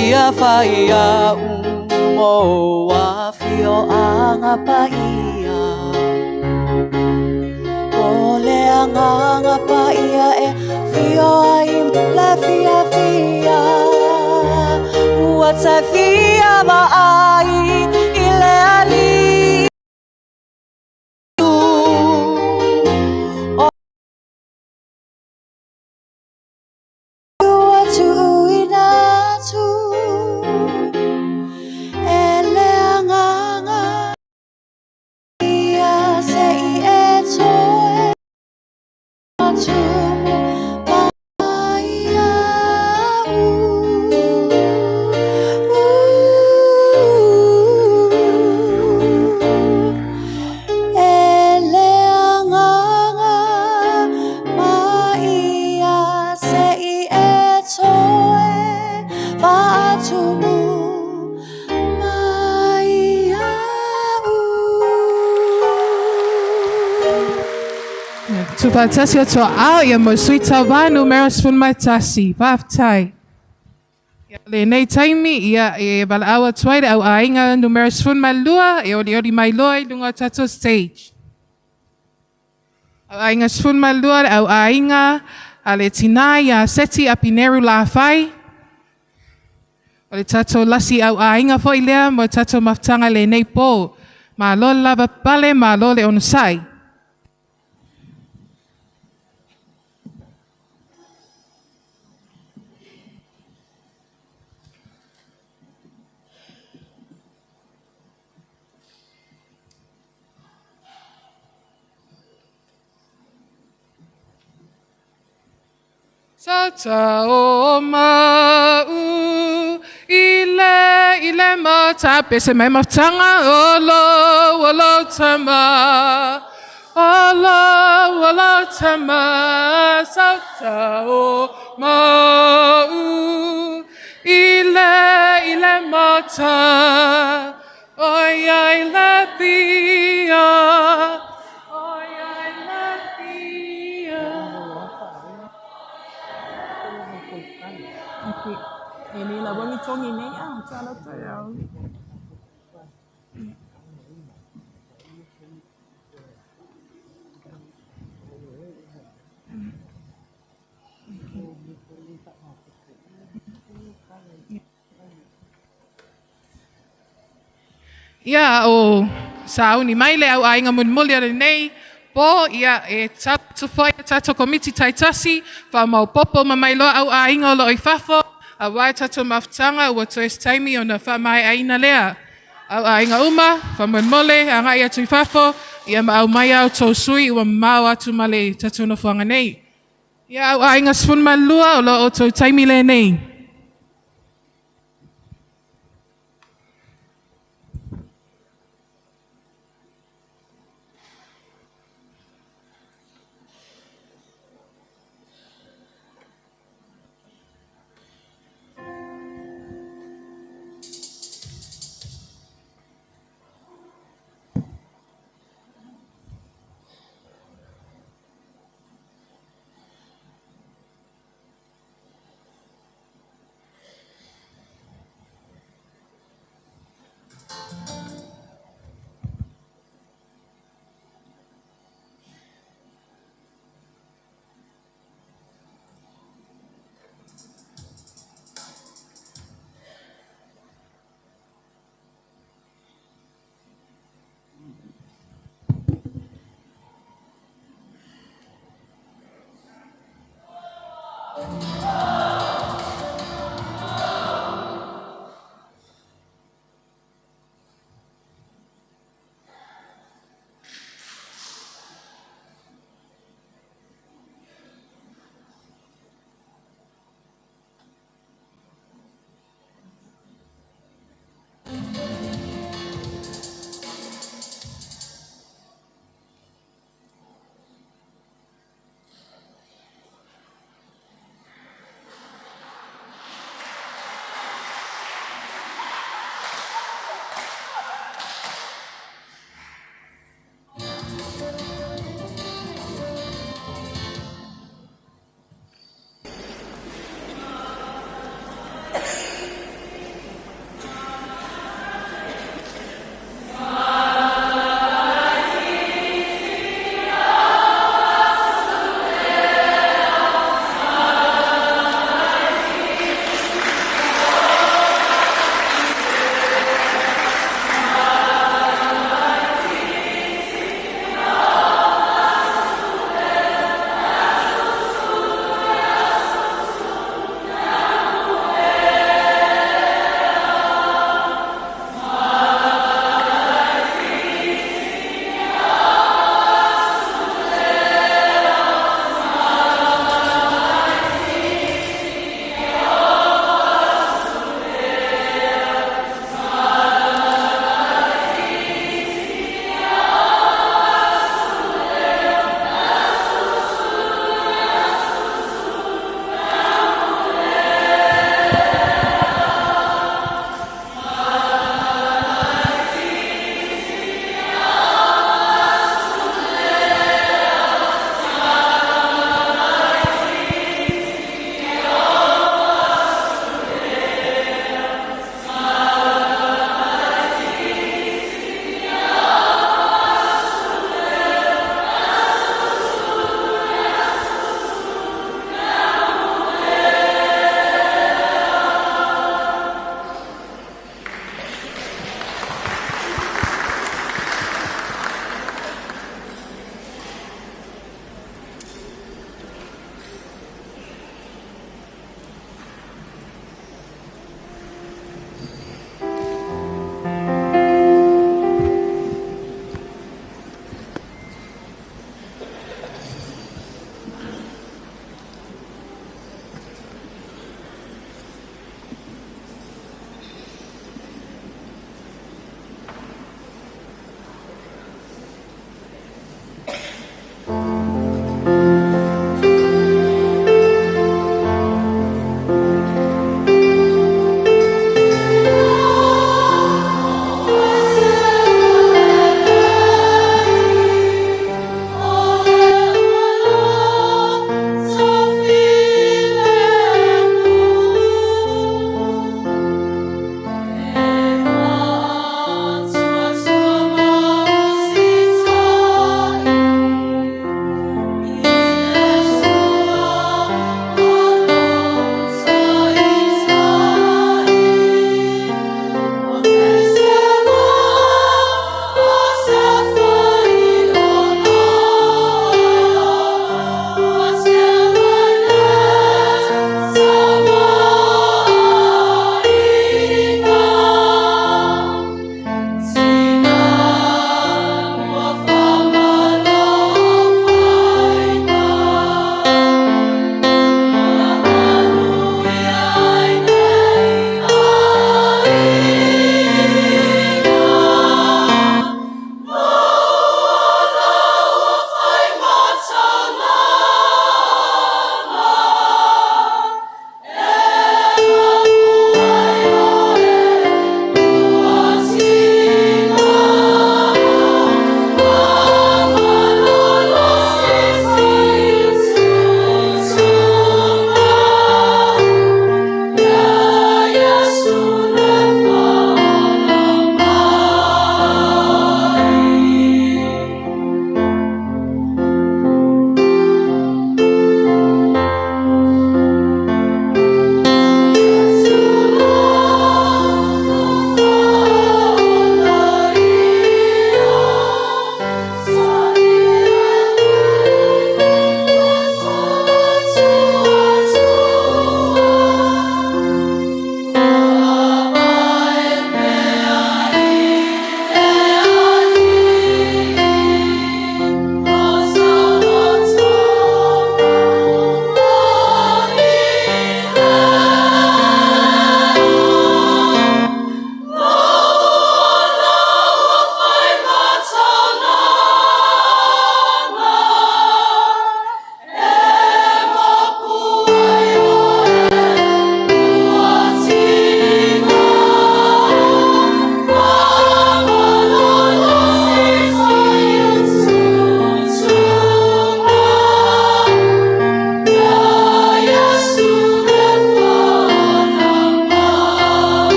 Ia faia umo afio anga pa ia. Ole anga pa ia e fio ai le fia fia. Uata fia va ai ile ali. Uatu inatu. Ele anga ia se I eto e atumu maya ele anga maya se I eto e atumu maya Tupatasi o toa au ia mo sui tawanu meras fun mai tasi. Vaftai. Le nei taimi ia e bala awa tuaira au ainga numeras fun mai lua e ori mai loi lunga tato stage. Au ainga fun mai lua au ainga ale tinai a seti a pineru la fai. Ole tato lasi au ainga fo ilea mo tato maftanga le nei po. Ma lo lava pale ma lo le onusai. Sata o mau ile mata pese mai maftanga olo tama olo tama sata o mau ile mata oya ile pia Okay. Ini la wangi tongi nei chala tayo. Ia o sauni mai le au ainga mulmuli ara nei po ia e tatu foi tatu komiti taitasi fa mau popo mamai lo au ainga lo i fafo a wai tatu maftanga ua toes taimi o na fa mai aina lea au ainga uma fa mulmuli a ngai atu i fafo ia ma au mai au tau sui ua mau atu male tatu na fuanga nei ia au ainga sfun malua o lo o tau taimi le nei.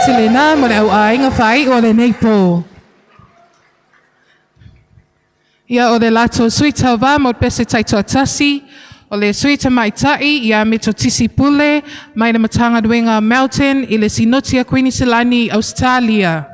Tilena mo le au ainga whai o le nei pō. Ia o le lato suita wā mo pese taitoa tasi, o le suita mai tai, ia me to tisi pule, mai le matanga duenga Mountain, i le sinotia Queenslandi, Australia.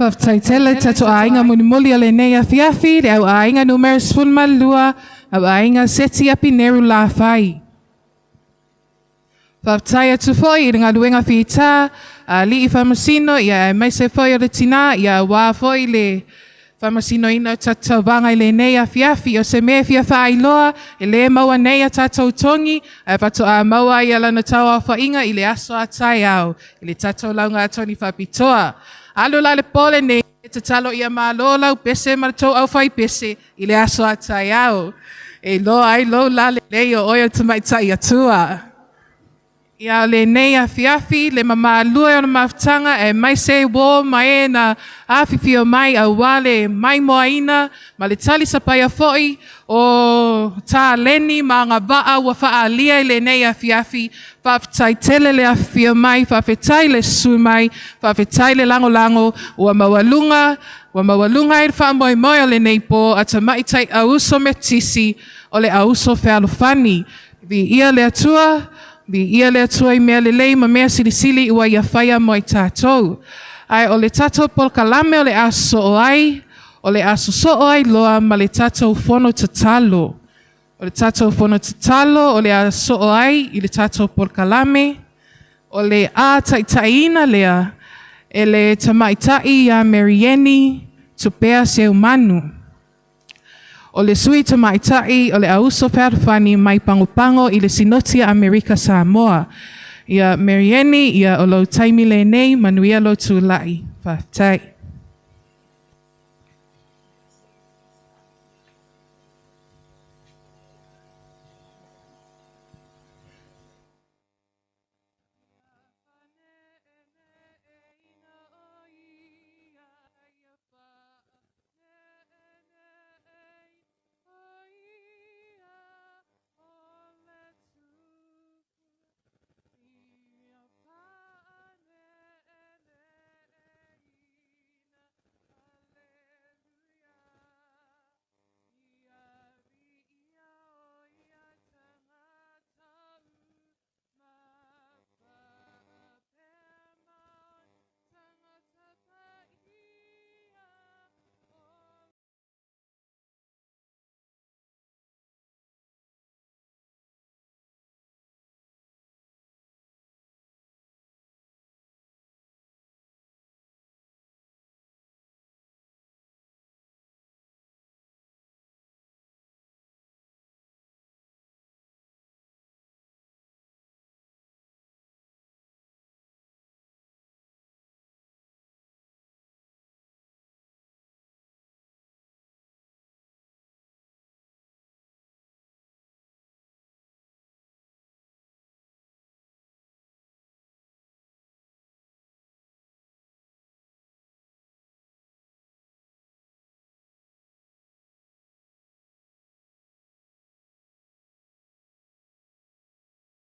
Whaftaitele tato ainga mulimuli ale nei afiafi, le au ainga numeris fulmalua, au ainga seti api neru la fai. Whaftai atu foi i ringa luenga whita, li I whamasino, ia mai se foi o le tina, ia wā foi le whamasino ina tatau vanga I le nei afiafi, o se me fia whaailoa, e le maua nei a tatau tongi, a whato a maua I ala na tau a whainga, I le aso a tai au, I le tatau launga atoni whapitoa. Alu la le pole nei, te talo ia mālolau pese maratou au whai pese, I le aso a tai au. E lo ai lo la le leo oio tamaitai atua. Ia le nei a fiafi, le mama lua o na mawtanga e mai se wo mai na awhiwhi o mai a wale mai moaina, ma le tali sapai a foi o tā leni ma ngā waa ua whaalia I le nei a fiafi, whawhetai tele le awhiwhi o mai, whawhetai le su mai, whawhetai le lango lango, ua mawalunga I le wha moi o le nei po, a ta maitai a uso me tisi o le a uso whealofani. Vi ia le atua, I mea lelei ma mea silisili ua ia whaia mo I tātou. Ai o le tātou polkalame o le aso o ai, o le aso so o ai loa ma le tātou fono tatalo. O le tātou fono tatalo, o le aso o ai, I le tātou polkalame, o le a taitaina lea, e le tamaitai a Marieni, tupea se umanu. O le sui tamaitai o le auso whaarwhani mai pangopango I le sinotia Amerika Samoa. Ia Marieni, ia o lau taimi le nei, manuia lo tūlai. Whaftai.